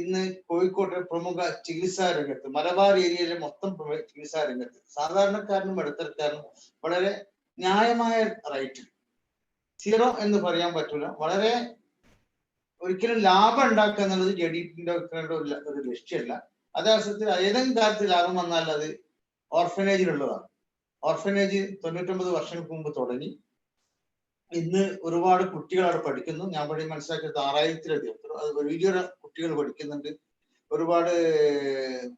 ഇന്ന് കോഴിക്കോട്ടെ പ്രമുഖ ചികിത്സാ രംഗത്ത്, മലബാർ ഏരിയയിലെ മൊത്തം ചികിത്സാ രംഗത്ത് സാധാരണക്കാരനും ഇടത്തരക്കാരനും വളരെ ന്യായമായ റേറ്റിൽ, 0 എന്ന് പറയാൻ പറ്റൂല, വളരെ ഒരിക്കലും ലാഭം ഉണ്ടാക്കുക എന്നുള്ളത് JDTന്റെ ഒരു ലക്ഷ്യമല്ല. അതേ അവസരത്തിൽ ഏതെങ്കിലും കാലത്ത് ലാഭം വന്നാൽ അത് ഓർഫനേജിലുള്ളതാണ്. ഓർഫനേജ് 99 വർഷങ്ങൾക്ക് മുമ്പ് തുടങ്ങി. ഇന്ന് ഒരുപാട് കുട്ടികൾ അവിടെ പഠിക്കുന്നു. ഞാൻ മനസ്സിലാക്കിയത് 6000-ലധികം വലിയൊരു കുട്ടികൾ പഠിക്കുന്നുണ്ട്. ഒരുപാട്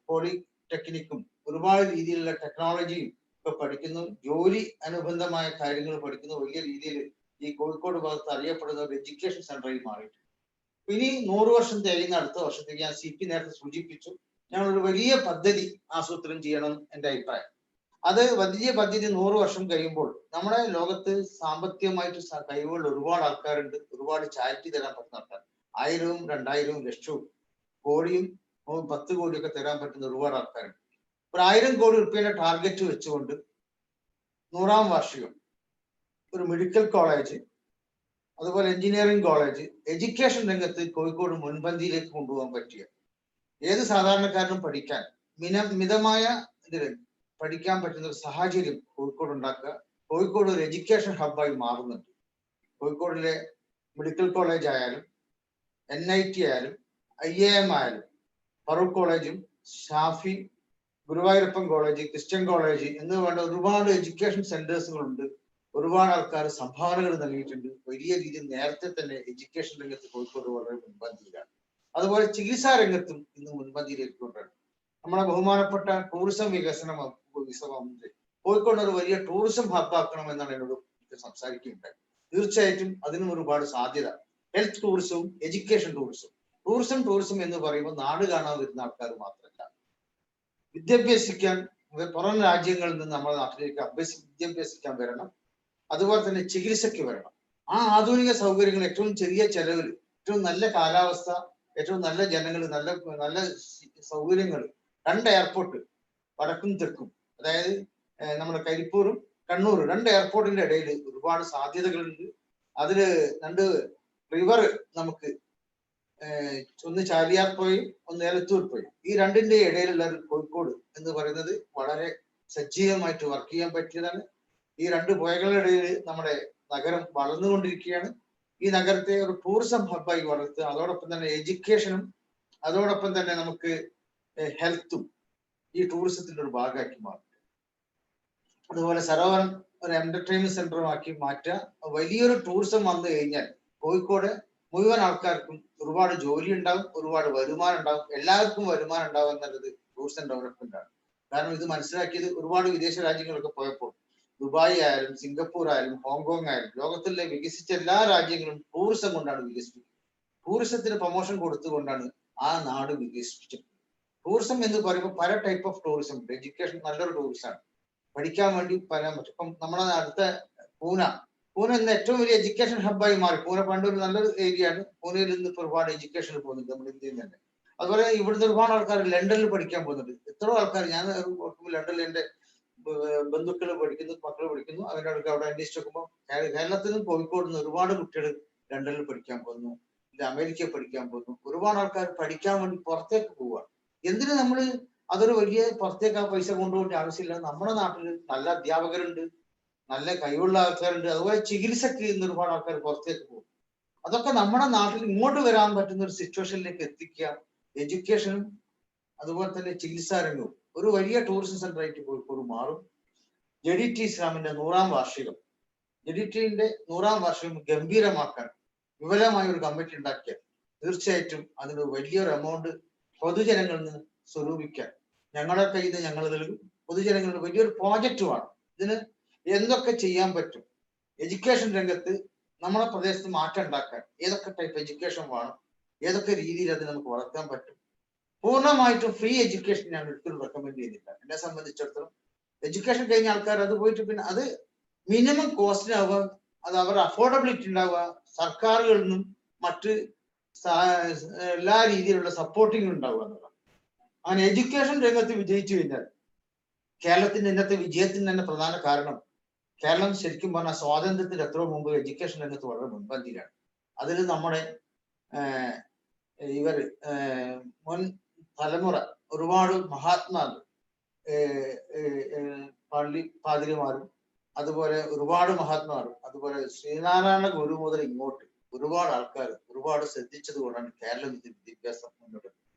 പോളിടെക്നിക്കും ഒരുപാട് രീതിയിലുള്ള ടെക്നോളജിയും ഒക്കെ പഠിക്കുന്നു. ജോലി അനുബന്ധമായ കാര്യങ്ങൾ പഠിക്കുന്നു. വലിയ രീതിയിൽ ഈ കോഴിക്കോട് ഭാഗത്ത് അറിയപ്പെടുന്ന ഒരു എഡ്യൂക്കേഷൻ സെന്ററായി മാറിയിട്ടുണ്ട്. ഇനി 100 വർഷം തികയുന്ന അടുത്ത വർഷത്തേക്ക് ഞാൻ CP നേരത്തെ സൂചിപ്പിച്ചു, ഞങ്ങളൊരു വലിയ പദ്ധതി ആസൂത്രണം ചെയ്യണം എൻ്റെ അഭിപ്രായം. അത് വലിയ പദ്ധതി 100 വർഷം കഴിയുമ്പോൾ നമ്മുടെ ലോകത്ത് സാമ്പത്തികമായിട്ട് കഴിവുള്ള ഒരുപാട് ആൾക്കാരുണ്ട്. ഒരുപാട് ചാരിറ്റി തരാൻ പറ്റുന്ന ആൾക്കാർ, 1000-ഉം 2000-ഉം ലക്ഷവും കോടിയും 10 കോടിയൊക്കെ തരാൻ പറ്റുന്ന ഒരുപാട് ആൾക്കാരുണ്ട്. ഒരു 1000 കോടി റുപ്യയുടെ ടാർഗറ്റ് വെച്ചുകൊണ്ട് 100ാം വാർഷികം ഒരു മെഡിക്കൽ കോളേജ്, അതുപോലെ എഞ്ചിനീയറിംഗ് കോളേജ്, എഡ്യൂക്കേഷൻ രംഗത്ത് കോഴിക്കോട് മുൻപന്തിയിലേക്ക് കൊണ്ടുപോകാൻ പറ്റിയ, ഏത് സാധാരണക്കാരനും പഠിക്കാൻ മിതമായ ഇതിൽ പഠിക്കാൻ പറ്റുന്ന ഒരു സാഹചര്യം കോഴിക്കോട് ഉണ്ടാക്കുക. കോഴിക്കോട് ഒരു എഡ്യൂക്കേഷൻ ഹബ്ബായി മാറുന്നുണ്ട്. കോഴിക്കോടിലെ മെഡിക്കൽ കോളേജ് ആയാലും NIT ആയാലും IIM ആയാലും ഫറൂഖ് കോളേജും Shafi, Guruvayurappan college, Christian college എന്ന് വേണ്ട ഒരുപാട് എഡ്യൂക്കേഷൻ സെന്റേഴ്സുകളുണ്ട്. ഒരുപാട് ആൾക്കാർ സംഭാവനകൾ നൽകിയിട്ടുണ്ട്. വലിയ രീതിയിൽ നേരത്തെ തന്നെ എഡ്യൂക്കേഷൻ രംഗത്ത് കോഴിക്കോട് വളരെ മുൻപന്തിയിലാണ്. അതുപോലെ ചികിത്സാ രംഗത്തും ഇന്ന് മുൻപന്തിയിലേക്ക് കൊണ്ടുവരണം. നമ്മുടെ ബഹുമാനപ്പെട്ട ടൂറിസം വികസന മന്ത്രി കോഴിക്കോട് ഒരു വലിയ ടൂറിസം ഹബ്ബാക്കണം എന്നാണ് എന്നോട് സംസാരിക്കുകയുണ്ടായി. തീർച്ചയായിട്ടും അതിനും ഒരുപാട് സാധ്യത. ഹെൽത്ത് ടൂറിസവും എഡ്യൂക്കേഷൻ ടൂറിസവും. ടൂറിസം എന്ന് പറയുമ്പോൾ നാട് കാണാൻ വരുന്ന ആൾക്കാർ മാത്രമല്ല, വിദ്യാഭ്യസിക്കാൻ പുറം രാജ്യങ്ങളിൽ നിന്ന് നമ്മുടെ നാട്ടിലേക്ക് വിദ്യാഭ്യസിക്കാൻ വരണം. അതുപോലെ തന്നെ ചികിത്സയ്ക്ക് വരണം. ആ ആധുനിക സൗകര്യങ്ങൾ ഏറ്റവും ചെറിയ ചെലവിൽ, ഏറ്റവും നല്ല കാലാവസ്ഥ, ഏറ്റവും നല്ല ജനങ്ങൾ, നല്ല സൗകര്യങ്ങൾ, 2 എയർപോർട്ട് വടക്കും തെക്കും, അതായത് നമ്മുടെ കരിപ്പൂരും കണ്ണൂരും 2 എയർപോർട്ടിന്റെ ഇടയിൽ ഒരുപാട് സാധ്യതകളുണ്ട്. അതില് 2 റിവർ നമുക്ക്, ഒന്ന് ചാലിയാർ പുഴയും ഒന്ന് എലത്തൂർ പുഴയും, ഈ 2ന്റെ ഇടയിലുള്ള ഒരു കോഴിക്കോട് എന്ന് പറയുന്നത് വളരെ സജീവമായിട്ട് വർക്ക് ചെയ്യാൻ പറ്റിയതാണ്. ഈ 2 പുഴകളുടെ ഇടയിൽ നമ്മുടെ നഗരം വളർന്നുകൊണ്ടിരിക്കുകയാണ്. ഈ നഗരത്തെ ഒരു ടൂറിസം ഹബ്ബായി വളർത്തുക, അതോടൊപ്പം തന്നെ എഡ്യൂക്കേഷനും, അതോടൊപ്പം തന്നെ നമുക്ക് ഹെൽത്തും ഈ ടൂറിസത്തിന്റെ ഒരു ഭാഗമാക്കി മാറും. അതുപോലെ സരോവരം ഒരു എന്റർടൈൻമെന്റ് സെന്ററുമാക്കി മാറ്റുക. വലിയൊരു ടൂറിസം വന്നു കഴിഞ്ഞാൽ കോഴിക്കോട് മുഴുവൻ ആൾക്കാർക്കും ഒരുപാട് ജോലി ഉണ്ടാവും, ഒരുപാട് വരുമാനം ഉണ്ടാവും, എല്ലാവർക്കും വരുമാനം ഉണ്ടാവും എന്നുള്ളത് ടൂറിസം ഡെവലപ്മെന്റ് ആണ്. കാരണം ഇത് മനസ്സിലാക്കിയത് ഒരുപാട് വിദേശ രാജ്യങ്ങളൊക്കെ പോയപ്പോൾ ദുബായ് ആയാലും സിംഗപ്പൂർ ആയാലും ഹോങ്കോങ് ആയാലും ലോകത്തിലെ വികസിച്ച എല്ലാ രാജ്യങ്ങളും ടൂറിസം കൊണ്ടാണ് വികസിപ്പിക്കുന്നത്. ടൂറിസത്തിന് പ്രൊമോഷൻ കൊടുത്തുകൊണ്ടാണ് ആ നാട് വികസിപ്പിച്ചത്. ടൂറിസം എന്ന് പറയുമ്പോൾ പല ടൈപ്പ് ഓഫ് ടൂറിസം ഉണ്ട്. എഡ്യൂക്കേഷൻ നല്ലൊരു ടൂറിസമാണ്, പഠിക്കാൻ വേണ്ടി പറയാൻ പറ്റും. ഇപ്പം നമ്മുടെ അടുത്ത പൂന ഇന്ന് ഏറ്റവും വലിയ എഡ്യൂക്കേഷൻ ഹബ്ബായി മാറി. പൂന പണ്ടൊരു നല്ലൊരു ഏരിയ ആണ്. പൂനെയിൽ നിന്ന് ഇപ്പോൾ ഒരുപാട് എഡ്യൂക്കേഷനിൽ പോകുന്നുണ്ട് നമ്മുടെ ഇന്ത്യയിൽ തന്നെ. അതുപോലെ ഇവിടുത്തെ ഒരുപാട് ആൾക്കാർ ലണ്ടനിൽ പഠിക്കാൻ പോകുന്നുണ്ട്. എത്രയോ ആൾക്കാർ, ഞാൻ ലണ്ടനിൽ എൻ്റെ ബന്ധുക്കൾ പഠിക്കുന്നു, മക്കൾ പഠിക്കുന്നു. അതിൻ്റെ അടുത്ത് അവിടെ അന്വേഷിച്ച് നോക്കുമ്പോൾ കേരളത്തിൽ നിന്ന് കോഴിക്കോട് നിന്ന് ഒരുപാട് കുട്ടികൾ ലണ്ടനിൽ പഠിക്കാൻ പോകുന്നു, ഇല്ല അമേരിക്കയിൽ പഠിക്കാൻ പോകുന്നു. ഒരുപാട് ആൾക്കാർ പഠിക്കാൻ വേണ്ടി പുറത്തേക്ക് പോവുകയാണ്. എന്തിനു നമ്മൾ അതൊരു വലിയ പുറത്തേക്ക് ആ പൈസ കൊണ്ടുപോയിട്ട് ആവശ്യമില്ല. നമ്മുടെ നാട്ടിൽ നല്ല അധ്യാപകരുണ്ട്, നല്ല കഴിവുള്ള ആൾക്കാരുണ്ട്. അതുപോലെ ചികിത്സക്ക് ഇന്ന് ഒരുപാട് ആൾക്കാർ പുറത്തേക്ക് പോകും. അതൊക്കെ നമ്മുടെ നാട്ടിൽ ഇങ്ങോട്ട് വരാൻ പറ്റുന്ന ഒരു സിറ്റുവേഷനിലേക്ക് എത്തിക്കുക. എഡ്യൂക്കേഷനും അതുപോലെ തന്നെ ചികിത്സാ രംഗവും ഒരു വലിയ ടൂറിസം സെന്റർ ആയിട്ട് കോഴിക്കോട് മാറും. JDT ഇസ്ലാമിന്റെ 100ാം വാർഷികം, JDTന്റെ 100ാം വാർഷികം ഗംഭീരമാക്കാൻ വിപുലമായ ഒരു കമ്മിറ്റി ഉണ്ടാക്കിയാൽ തീർച്ചയായിട്ടും അതിന് വലിയൊരു എമൗണ്ട് പൊതുജനങ്ങളിൽ നിന്ന് സ്വരൂപിക്കാൻ ഞങ്ങളുടെ കയ്യിൽ നിന്ന് ഞങ്ങൾ നൽകും. പൊതുജനങ്ങളുടെ വലിയൊരു പ്രോജക്റ്റുമാണ്. ഇതിന് എന്തൊക്കെ ചെയ്യാൻ പറ്റും, എഡ്യൂക്കേഷൻ രംഗത്ത് നമ്മുടെ പ്രദേശത്ത് മാറ്റം ഉണ്ടാക്കാൻ ഏതൊക്കെ ടൈപ്പ് എഡ്യൂക്കേഷൻ വേണം, ഏതൊക്കെ രീതിയിൽ അത് നമുക്ക് വളർത്താൻ പറ്റും. പൂർണ്ണമായിട്ടും ഫ്രീ എഡ്യൂക്കേഷൻ ഞാൻ ഒരിക്കലും റെക്കമെൻഡ് ചെയ്യുന്നില്ല. എന്നെ സംബന്ധിച്ചിടത്തോളം എഡ്യൂക്കേഷൻ കഴിഞ്ഞ ആൾക്കാർ അത് പോയിട്ട് പിന്നെ അത് മിനിമം കോസ്റ്റിനാവുക, അത് അവരുടെ അഫോർഡബിലിറ്റി ഉണ്ടാവുക, സർക്കാരുകളിൽ നിന്നും മറ്റ് എല്ലാ രീതിയിലുള്ള സപ്പോർട്ടിങ് ഉണ്ടാവുക എന്നുള്ളതാണ്. അങ്ങനെ എഡ്യൂക്കേഷൻ രംഗത്ത് വിജയിച്ചു കഴിഞ്ഞാൽ കേരളത്തിന്റെ ഇന്നത്തെ വിജയത്തിന് തന്നെ പ്രധാന കാരണം കേരളം ശരിക്കും പറഞ്ഞാൽ സ്വാതന്ത്ര്യത്തിന് എത്രയോ മുമ്പ് എഡ്യൂക്കേഷൻ രംഗത്ത് വളരെ മുൻപന്തിയിലാണ്. അതിൽ നമ്മുടെ മുൻ തലമുറ ഒരുപാട് മഹാത്മാക്കൾ, പാതിരിമാരും അതുപോലെ ഒരുപാട് മഹാത്മാരും, അതുപോലെ ശ്രീനാരായണ ഗുരു മുതൽ ഇങ്ങോട്ട് ഒരുപാട് ആൾക്കാർ ഒരുപാട് ശ്രദ്ധിച്ചത് കൊണ്ടാണ് കേരളം വിദ്യാഭ്യാസം മുന്നോട്ട്.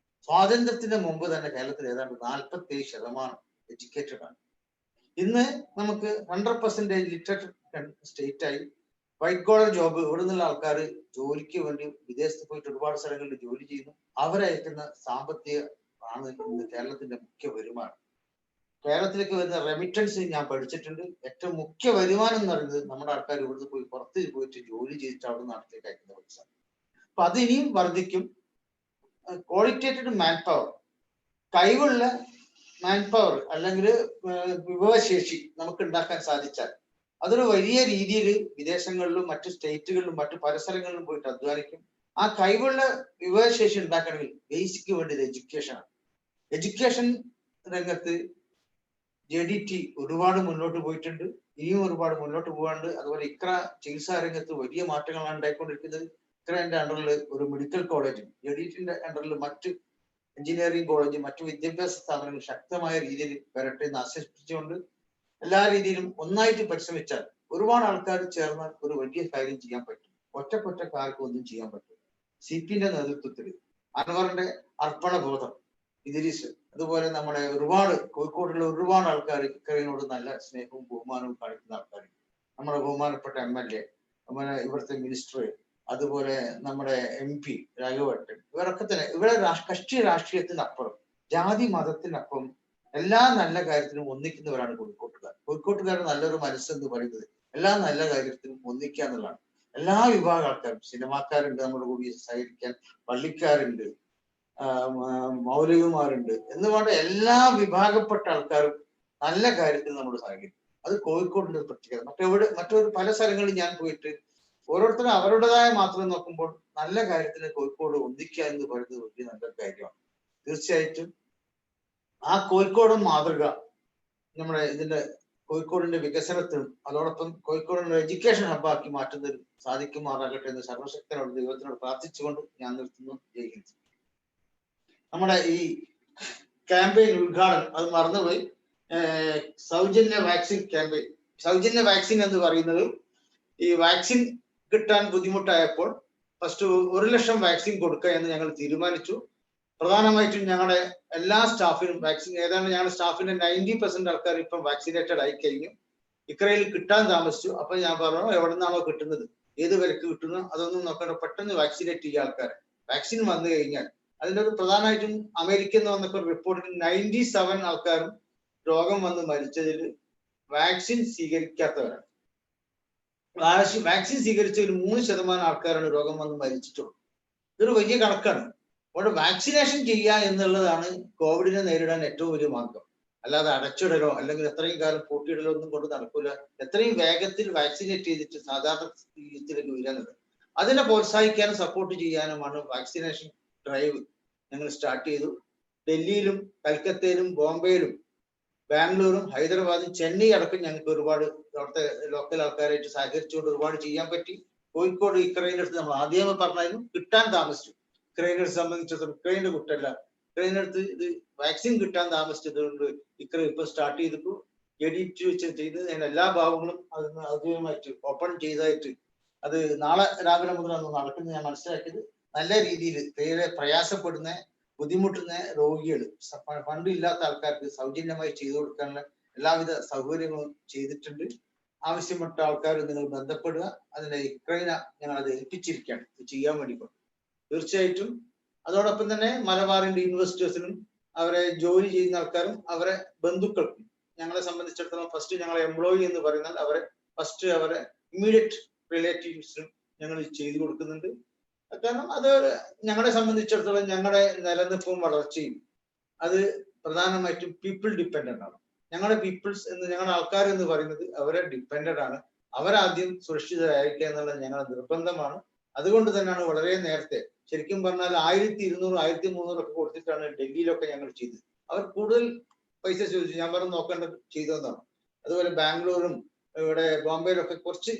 സ്വാതന്ത്ര്യത്തിന് മുമ്പ് തന്നെ കേരളത്തിൽ ഏതാണ്ട് 47% എഡ്യൂക്കേറ്റഡ് ആണ്. ഇന്ന് നമുക്ക് 100% ലിറ്ററേച്ചർ സ്റ്റേറ്റ് ആയി. വൈറ്റ് കോളർ ജോബ്, ഇവിടെ നിന്നുള്ള ആൾക്കാർ ജോലിക്ക് വേണ്ടി വിദേശത്ത് പോയിട്ട് ഒരുപാട് സ്ഥലങ്ങളിൽ ജോലി ചെയ്യുന്നു. അവരയക്കുന്ന സാമ്പത്തിക ആണ് ഇന്ന് കേരളത്തിന്റെ മുഖ്യ വരുമാനം. കേരളത്തിലേക്ക് വരുന്ന റെമിറ്റൻസ് ഞാൻ പഠിച്ചിട്ടുണ്ട്. ഏറ്റവും മുഖ്യ വരുമാനം എന്ന് പറയുന്നത് നമ്മുടെ ആൾക്കാർ ഇവിടുന്ന് പോയി പുറത്ത് പോയിട്ട് ജോലി ചെയ്തിട്ട് അവിടെ നാട്ടിലേക്ക് അയക്കുന്ന പൈസ. അപ്പൊ അത് ഇനിയും വർദ്ധിക്കും. ക്വാളിറ്റേറ്റഡ് മാൻ പവർ, കഴിവുള്ള മാൻ പവർ അല്ലെങ്കിൽ വിഭവശേഷി നമുക്ക് ഉണ്ടാക്കാൻ സാധിച്ചാൽ അതൊരു വലിയ രീതിയിൽ വിദേശങ്ങളിലും മറ്റു സ്റ്റേറ്റുകളിലും മറ്റു പല സ്ഥലങ്ങളിലും പോയിട്ട് അധ്വാനിക്കും. ആ കഴിവുള്ള വിഭവശേഷി ഉണ്ടാക്കണമെങ്കിൽ ബേസിക് വേണ്ടത് എഡ്യൂക്കേഷനാണ്. എഡ്യൂക്കേഷൻ രംഗത്ത് JDT ഒരുപാട് മുന്നോട്ട് പോയിട്ടുണ്ട്, ഇനിയും ഒരുപാട് മുന്നോട്ട് പോകാണ്ട്. അതുപോലെ ഇക്ര ചികിത്സാ രംഗത്ത് വലിയ മാറ്റങ്ങളാണ് ഉണ്ടായിക്കൊണ്ടിരിക്കുന്നത്. ഇക്രന്റെ അണ്ടറിൽ ഒരു മെഡിക്കൽ കോളേജും JDTന്റെ അണ്ടറിൽ മറ്റ് എഞ്ചിനീയറിംഗ് കോളേജും മറ്റു വിദ്യാഭ്യാസ സ്ഥാപനങ്ങൾ ശക്തമായ രീതിയിൽ വരട്ടെ എന്ന് ആശ്വസിപ്പിച്ചുകൊണ്ട് എല്ലാ രീതിയിലും ഒന്നായിട്ട് പരിശ്രമിച്ചാൽ ഒരുപാട് ആൾക്കാർ ചേർന്നാൽ ഒരു വലിയ കാര്യം ചെയ്യാൻ പറ്റും. ഒറ്റക്കാർക്ക് ഒന്നും ചെയ്യാൻ പറ്റും. CPന്റെ നേതൃത്വത്തിൽ അൻവറിന്റെ അർപ്പണബോധം, ഇദ്രീസ്, അതുപോലെ നമ്മുടെ ഒരുപാട് കോഴിക്കോടുള്ള ഒരുപാട് ആൾക്കാർ ഇക്കരയോട് നല്ല സ്നേഹവും ബഹുമാനവും കാണിക്കുന്ന ആൾക്കാർ, നമ്മുടെ ബഹുമാനപ്പെട്ട MLA, നമ്മുടെ ഇവിടുത്തെ മിനിസ്റ്റർ, അതുപോലെ നമ്മുടെ MP രാഘവട്ടൻ, ഇവരൊക്കെ തന്നെ ഇവിടെ കക്ഷി രാഷ്ട്രീയത്തിനപ്പുറം ജാതി മതത്തിനപ്പുറം എല്ലാ നല്ല കാര്യത്തിനും ഒന്നിക്കുന്നവരാണ് കോഴിക്കോട്ടുകാർ. കോഴിക്കോട്ടുകാരുടെ നല്ലൊരു മനസ്സെന്ന് പറയുന്നത് എല്ലാ നല്ല കാര്യത്തിനും ഒന്നിക്കുക എന്നുള്ളതാണ്. എല്ലാ വിഭാഗ ആൾക്കാരും, സിനിമാക്കാരുണ്ട് നമ്മുടെ കൂടി സഹകരിക്കാൻ, പള്ളിക്കാരുണ്ട്, മൗലവിമാരുണ്ട് എന്ന് വേണ്ട എല്ലാ വിഭാഗപ്പെട്ട ആൾക്കാരും നല്ല കാര്യത്തിൽ നമ്മൾ സഹകരിക്കും. അത് കോഴിക്കോടിന്റെ പ്രത്യേകത. മറ്റൊരു പല സ്ഥലങ്ങളിൽ ഞാൻ പോയിട്ട് ഓരോരുത്തരും അവരുടേതായ മാത്രം നോക്കുമ്പോൾ നല്ല കാര്യത്തിന് കോഴിക്കോട് ഒന്നിക്കുക എന്ന് പറയുന്നത് വലിയ നല്ലൊരു കാര്യമാണ്. തീർച്ചയായിട്ടും ആ കോഴിക്കോടും മാതൃക നമ്മുടെ ഇതിന്റെ കോഴിക്കോടിന്റെ വികസനത്തിനും അതോടൊപ്പം കോഴിക്കോടിന്റെ എഡ്യൂക്കേഷൻ ഹബ്ബാക്കി മാറ്റുന്നതിനും സാധിക്കുമാറാകട്ടെ എന്ന് സർവശക്തനോട് ദൈവത്തിനോട് പ്രാർത്ഥിച്ചുകൊണ്ട് ഞാൻ നിർത്തുന്നു. ജയ് ഹിന്ദ്. നമ്മുടെ ഈ ക്യാമ്പയിൻ ഉദ്ഘാടനം അത് മറന്നുപോയി. സൗജന്യ വാക്സിൻ ക്യാമ്പയിൻ. സൗജന്യ വാക്സിൻ എന്ന് പറയുന്നത് ഈ വാക്സിൻ കിട്ടാൻ ബുദ്ധിമുട്ടായപ്പോൾ ഫസ്റ്റ് 1 ലക്ഷം വാക്സിൻ കൊടുക്കുക എന്ന് ഞങ്ങൾ തീരുമാനിച്ചു. പ്രധാനമായിട്ടും ഞങ്ങളുടെ എല്ലാ സ്റ്റാഫിനും വാക്സിൻ, ഏതാണ്ട് ഞങ്ങളുടെ സ്റ്റാഫിന്റെ 90% ആൾക്കാർ ഇപ്പം വാക്സിനേറ്റഡ് ആയി കഴിഞ്ഞു. ഇക്രയിൽ കിട്ടാൻ താമസിച്ചു. അപ്പൊ ഞാൻ പറഞ്ഞു എവിടെ നിന്നാണോ കിട്ടുന്നത്, ഏത് വിലക്ക് കിട്ടുന്നു അതൊന്നും നോക്കണ്ട, പെട്ടെന്ന് വാക്സിനേറ്റ് ചെയ്യുക ആൾക്കാരെ. വാക്സിൻ വന്നു കഴിഞ്ഞാൽ അതിൻ്റെ ഒരു പ്രധാനമായിട്ടും അമേരിക്കയിൽ നിന്ന് വന്നൊക്കെ റിപ്പോർട്ടിൽ 97 ആൾക്കാരും രോഗം വന്ന് മരിച്ചതിൽ വാക്സിൻ സ്വീകരിക്കാത്തവരാണ്. വാക്സിൻ സ്വീകരിച്ചതിൽ 3% ആൾക്കാരാണ് രോഗം വന്ന് മരിച്ചിട്ടുള്ളൂ. ഇതൊരു വലിയ കണക്കാണ്. അവിടെ വാക്സിനേഷൻ ചെയ്യുക എന്നുള്ളതാണ് കോവിഡിനെ നേരിടാൻ ഏറ്റവും വലിയ മാർഗം. അല്ലാതെ അടച്ചിടലോ അല്ലെങ്കിൽ എത്രയും കാലം പൂട്ടിയിടലോ ഒന്നും കൊണ്ട് നടക്കില്ല. എത്രയും വേഗത്തിൽ വാക്സിനേറ്റ് ചെയ്തിട്ട് സാധാരണ സ്ഥിതിയിലേക്ക് വരാനുള്ളത്. അതിനെ പ്രോത്സാഹിക്കാനും സപ്പോർട്ട് ചെയ്യാനുമാണ് വാക്സിനേഷൻ ഡ്രൈവ് ഞങ്ങൾ സ്റ്റാർട്ട് ചെയ്തു. ഡൽഹിയിലും കൽക്കത്തയിലും ബോംബെയിലും ബാംഗ്ലൂരും ഹൈദരാബാദും ചെന്നൈ അടക്കം ഞങ്ങൾക്ക് ഒരുപാട് അവിടുത്തെ ലോക്കൽ ആൾക്കാരായിട്ട് സഹകരിച്ചുകൊണ്ട് ഒരുപാട് ചെയ്യാൻ പറ്റി. കോഴിക്കോട് ഇക്രൈൻ്റെ അടുത്ത് നമ്മൾ ആദ്യമേ പറഞ്ഞാലും കിട്ടാൻ താമസിച്ചു. ഇക്രൈനെ സംബന്ധിച്ചിടത്തോളം ഇക്രൈൻ്റെ കുറ്റമല്ല, ഇക്രൈൻ്റെ അടുത്ത് ഇത് വാക്സിൻ കിട്ടാൻ താമസിച്ചതുകൊണ്ട് ഇക്ര ഇപ്പൊ സ്റ്റാർട്ട് ചെയ്തിട്ടു എഡിറ്റ് വെച്ച് ചെയ്ത് അതിന്റെ എല്ലാ ഭാഗങ്ങളും അതിന് ഔദ്യോഗികമായിട്ട് ഓപ്പൺ ചെയ്തായിട്ട് അത് നാളെ രാവിലെ മുതലാണ് നടക്കുന്നത്. ഞാൻ മനസ്സിലാക്കിയത് നല്ല രീതിയിൽ തീരെ പ്രയാസപ്പെടുന്ന ബുദ്ധിമുട്ടുന്ന രോഗികൾ, ഫണ്ട് ഇല്ലാത്ത ആൾക്കാർക്ക് സൗജന്യമായി ചെയ്തു കൊടുക്കാനുള്ള എല്ലാവിധ സൗകര്യങ്ങളും ചെയ്തിട്ടുണ്ട്. ആവശ്യപ്പെട്ട ആൾക്കാർ നിങ്ങൾ ബന്ധപ്പെടുക. അതിന്റെ ഇക്രൈന ഞങ്ങൾ അത് ഏൽപ്പിച്ചിരിക്കുകയാണ് ചെയ്യാൻ വേണ്ടിക്കൊണ്ട്. തീർച്ചയായിട്ടും അതോടൊപ്പം തന്നെ മലബാറിന്റെ ഇൻവെസ്റ്റേഴ്സിനും അവരെ ജോലി ചെയ്യുന്ന ആൾക്കാരും അവരെ ബന്ധുക്കൾക്കും ഞങ്ങളെ സംബന്ധിച്ചിടത്തോളം ഫസ്റ്റ് ഞങ്ങളെ എംപ്ലോയി എന്ന് പറയുന്നാൽ അവരെ ഫസ്റ്റ് അവരെ ഇമ്മീഡിയറ്റ് റിലേറ്റീവ്സിനും ഞങ്ങൾ ചെയ്തു കൊടുക്കുന്നുണ്ട്. കാരണം അത് ഞങ്ങളെ സംബന്ധിച്ചിടത്തോളം ഞങ്ങളുടെ നിലനിൽപ്പും വളർച്ചയും അത് പ്രധാനമായിട്ടും പീപ്പിൾ ഡിപ്പെൻഡന്റ് ആണ്. ഞങ്ങളുടെ പീപ്പിൾസ് എന്ന് ഞങ്ങളുടെ ആൾക്കാർ എന്ന് പറയുന്നത് അവരെ ഡിപ്പെൻഡന്റ് ആണ്. അവരാദ്യം സുരക്ഷിതരായിരിക്കുക എന്നുള്ളത് ഞങ്ങളുടെ നിർബന്ധമാണ്. അതുകൊണ്ട് തന്നെയാണ് വളരെ നേരത്തെ ശരിക്കും പറഞ്ഞാൽ 1200 1300 ഒക്കെ കൊടുത്തിട്ടാണ് ഡൽഹിയിലൊക്കെ ഞങ്ങൾ ചെയ്തത്. അവർ കൂടുതൽ പൈസ ചോദിച്ചു. ഞാൻ പറഞ്ഞു നോക്കേണ്ടത് ചെയ്തതെന്നാണ്. അതുപോലെ ബാംഗ്ലൂരും ഇവിടെ ബോംബെയിലൊക്കെ കുറച്ച്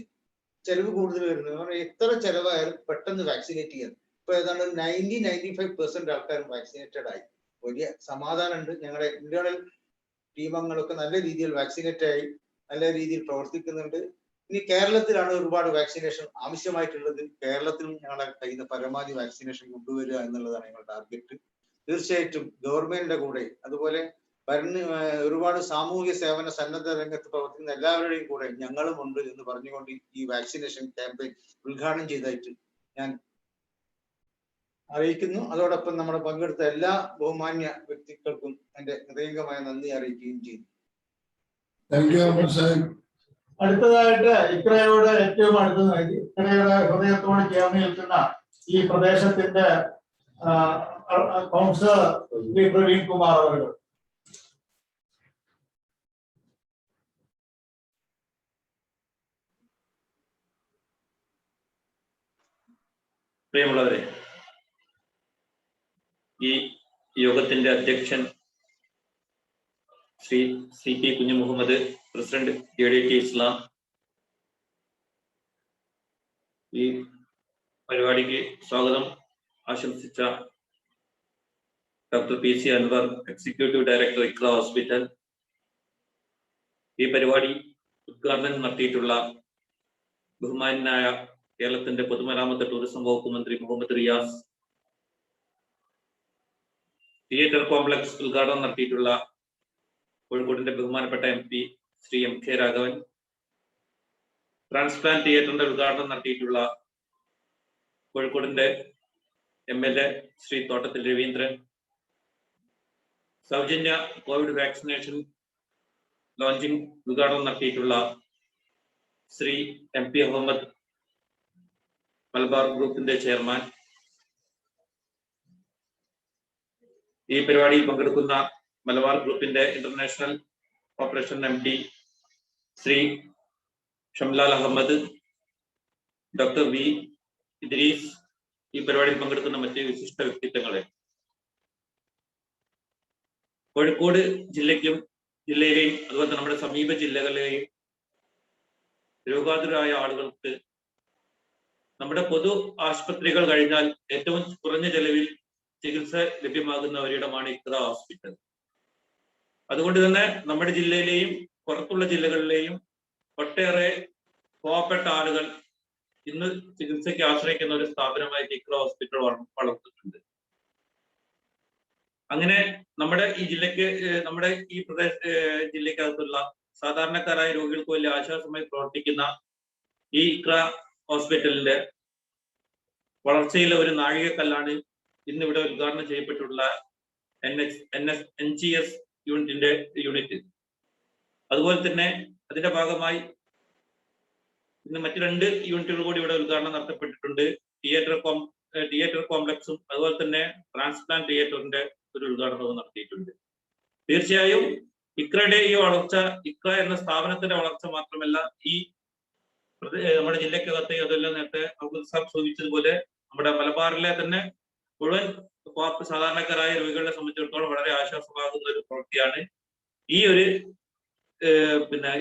ചെലവ് കൂടുതൽ വരുന്നത്. എത്ര ചെലവായാലും പെട്ടെന്ന് വാക്സിനേറ്റ് ചെയ്യാൻ ഇപ്പൊ ഏതാണ്ട് 90-95% ആൾക്കാരും വാക്സിനേറ്റഡ് ആയി. വലിയ സമാധാനമുണ്ട്. ഞങ്ങളുടെ ഇന്റേണൽ ടീമംഗങ്ങളൊക്കെ നല്ല രീതിയിൽ വാക്സിനേറ്റ് ആയി നല്ല രീതിയിൽ പ്രവർത്തിക്കുന്നുണ്ട്. ഇനി കേരളത്തിലാണ് ഒരുപാട് വാക്സിനേഷൻ ആവശ്യമായിട്ടുള്ളത്. കേരളത്തിലും ഞങ്ങളുടെ കയ്യിൽ നിന്ന് പരമാവധി വാക്സിനേഷൻ കൊണ്ടുവരിക എന്നുള്ളതാണ് ഞങ്ങളുടെ ടാർഗറ്റ്. തീർച്ചയായിട്ടും ഗവൺമെന്റിന്റെ കൂടെ അതുപോലെ ഒരുപാട് സാമൂഹിക സേവന സന്നദ്ധ രംഗത്ത് പ്രവർത്തിക്കുന്ന എല്ലാവരുടെയും കൂടെ ഞങ്ങളും ഉണ്ട് എന്ന് പറഞ്ഞുകൊണ്ട് ഈ വാക്സിനേഷൻ ക്യാമ്പയിൻ ഉദ്ഘാടനം ചെയ്തായിട്ട് ഞാൻ അറിയിക്കുന്നു. അതോടൊപ്പം നമ്മുടെ പങ്കെടുത്ത എല്ലാ ബഹുമാന്യ വ്യക്തികൾക്കും എന്റെ ഹൃദയംഗമായ നന്ദി അറിയിക്കുകയും ചെയ്തു. അടുത്തതായിട്ട് ഇക്രയോട് ഏറ്റവും അടുത്തതായി ഇക്രയുടെ ഹൃദയത്തോട് ചേർന്ന് നിൽക്കുന്ന ഈ പ്രദേശത്തിന്റെ കൗൺസിലർ ശ്രീ പ്രവീൺ കുമാർ അവർ. പ്രിയമുള്ളവരെ, ഈ യോഗത്തിന്റെ അധ്യക്ഷൻ Shri CP Kunjumuhammad, president JDT Islam, ഈ പരിപാടിക്ക് സ്വാഗതം ആശംസിച്ച doctor PC Anwar, executive director Iqraa hospital, ഈ പരിപാടി ഉദ്ഘാടനം നടത്തിയിട്ടുള്ള ബഹുമാനായ കേരളത്തിന്റെ പൊതുമരാമത്ത് ടൂറിസം വകുപ്പ് മന്ത്രി മുഹമ്മദ് റിയാസ്, തിയേറ്റർ കോംപ്ലക്സ് ഉദ്ഘാടനം നടത്തിയിട്ടുള്ള കോഴിക്കോടിന്റെ ബഹുമാനപ്പെട്ട MP Shri MK Raghavan, transplant തിയേറ്ററിന്റെ ഉദ്ഘാടനം നടത്തിയിട്ടുള്ള കോഴിക്കോടിന്റെ MLA ശ്രീ തോട്ടത്തിൽ രവീന്ദ്രൻ, സൗജന്യ കോവിഡ് വാക്സിനേഷൻ ലോഞ്ചിങ് ഉദ്ഘാടനം നടത്തിയിട്ടുള്ള ശ്രീ MP അഹമ്മദ്, മലബാർ ഗ്രൂപ്പിന്റെ ചെയർമാൻ, ഈ പരിപാടിയിൽ പങ്കെടുക്കുന്ന മലബാർ ഗ്രൂപ്പിന്റെ international operation MD Shri Shamlal Ahammed, doctor V Idrees, ഈ പരിപാടിയിൽ പങ്കെടുക്കുന്ന മറ്റ് വിശിഷ്ട വ്യക്തിത്വങ്ങളെ, കോഴിക്കോട് ജില്ലയിലെയും അതുപോലെ നമ്മുടെ സമീപ ജില്ലകളിലെയും രോഗാതുരായ ആളുകൾക്ക് നമ്മുടെ പൊതു ആശുപത്രികൾ കഴിഞ്ഞാൽ ഏറ്റവും കുറഞ്ഞ ചെലവിൽ ചികിത്സ ലഭ്യമാകുന്ന ഒരിടമാണ് ഇക്ര ഹോസ്പിറ്റൽ. അതുകൊണ്ട് തന്നെ നമ്മുടെ ജില്ലയിലെയും പുറത്തുള്ള ജില്ലകളിലെയും ഒട്ടേറെ പാവപ്പെട്ട ആളുകൾ ഇന്ന് ചികിത്സയ്ക്ക് ആശ്രയിക്കുന്ന ഒരു സ്ഥാപനമായി ഇക്ര ഹോസ്പിറ്റൽ വളർന്നിട്ടുണ്ട്. അങ്ങനെ നമ്മുടെ ഈ ജില്ലയ്ക്ക്, നമ്മുടെ ഈ ജില്ലയ്ക്കകത്തുള്ള സാധാരണക്കാരായ രോഗികൾക്ക് വലിയ ആശ്വാസമായി പ്രവർത്തിക്കുന്ന ഈ ഇക്ര ഹോസ്പിറ്റലിന്റെ വളർച്ചയിലെ ഒരു നാഴികക്കല്ലാണ് ഇന്നിവിടെ ഉദ്ഘാടനം ചെയ്യപ്പെട്ടിട്ടുള്ള NGS യൂണിറ്റ്. അതുപോലെ തന്നെ അതിന്റെ ഭാഗമായി ഇന്ന് മറ്റു 2 യൂണിറ്റുകൾ കൂടി ഇവിടെ ഉദ്ഘാടനം നടത്തപ്പെട്ടിട്ടുണ്ട്. തിയേറ്റർ കോംപ്ലക്സും അതുപോലെ തന്നെ ട്രാൻസ്പ്ലാന്റ് തിയേറ്ററിന്റെ ഒരു ഉദ്ഘാടനവും നടത്തിയിട്ടുണ്ട്. തീർച്ചയായും ഇക്രയുടെ ഈ വളർച്ച, ഇക്ര എന്ന സ്ഥാപനത്തിന്റെ വളർച്ച മാത്രമല്ല, ഈ നമ്മുടെ ജില്ലക്കകത്ത് അതെല്ലാം നേരത്തെ സാബ് സൂചിപ്പിച്ചതുപോലെ നമ്മുടെ മലബാറിലെ തന്നെ മുഴുവൻ സാധാരണക്കാരായ രോഗികളെ സംബന്ധിച്ചിടത്തോളം വളരെ ആശ്വാസമാകുന്ന ഒരു പ്രവൃത്തിയാണ്. ഈ ഒരു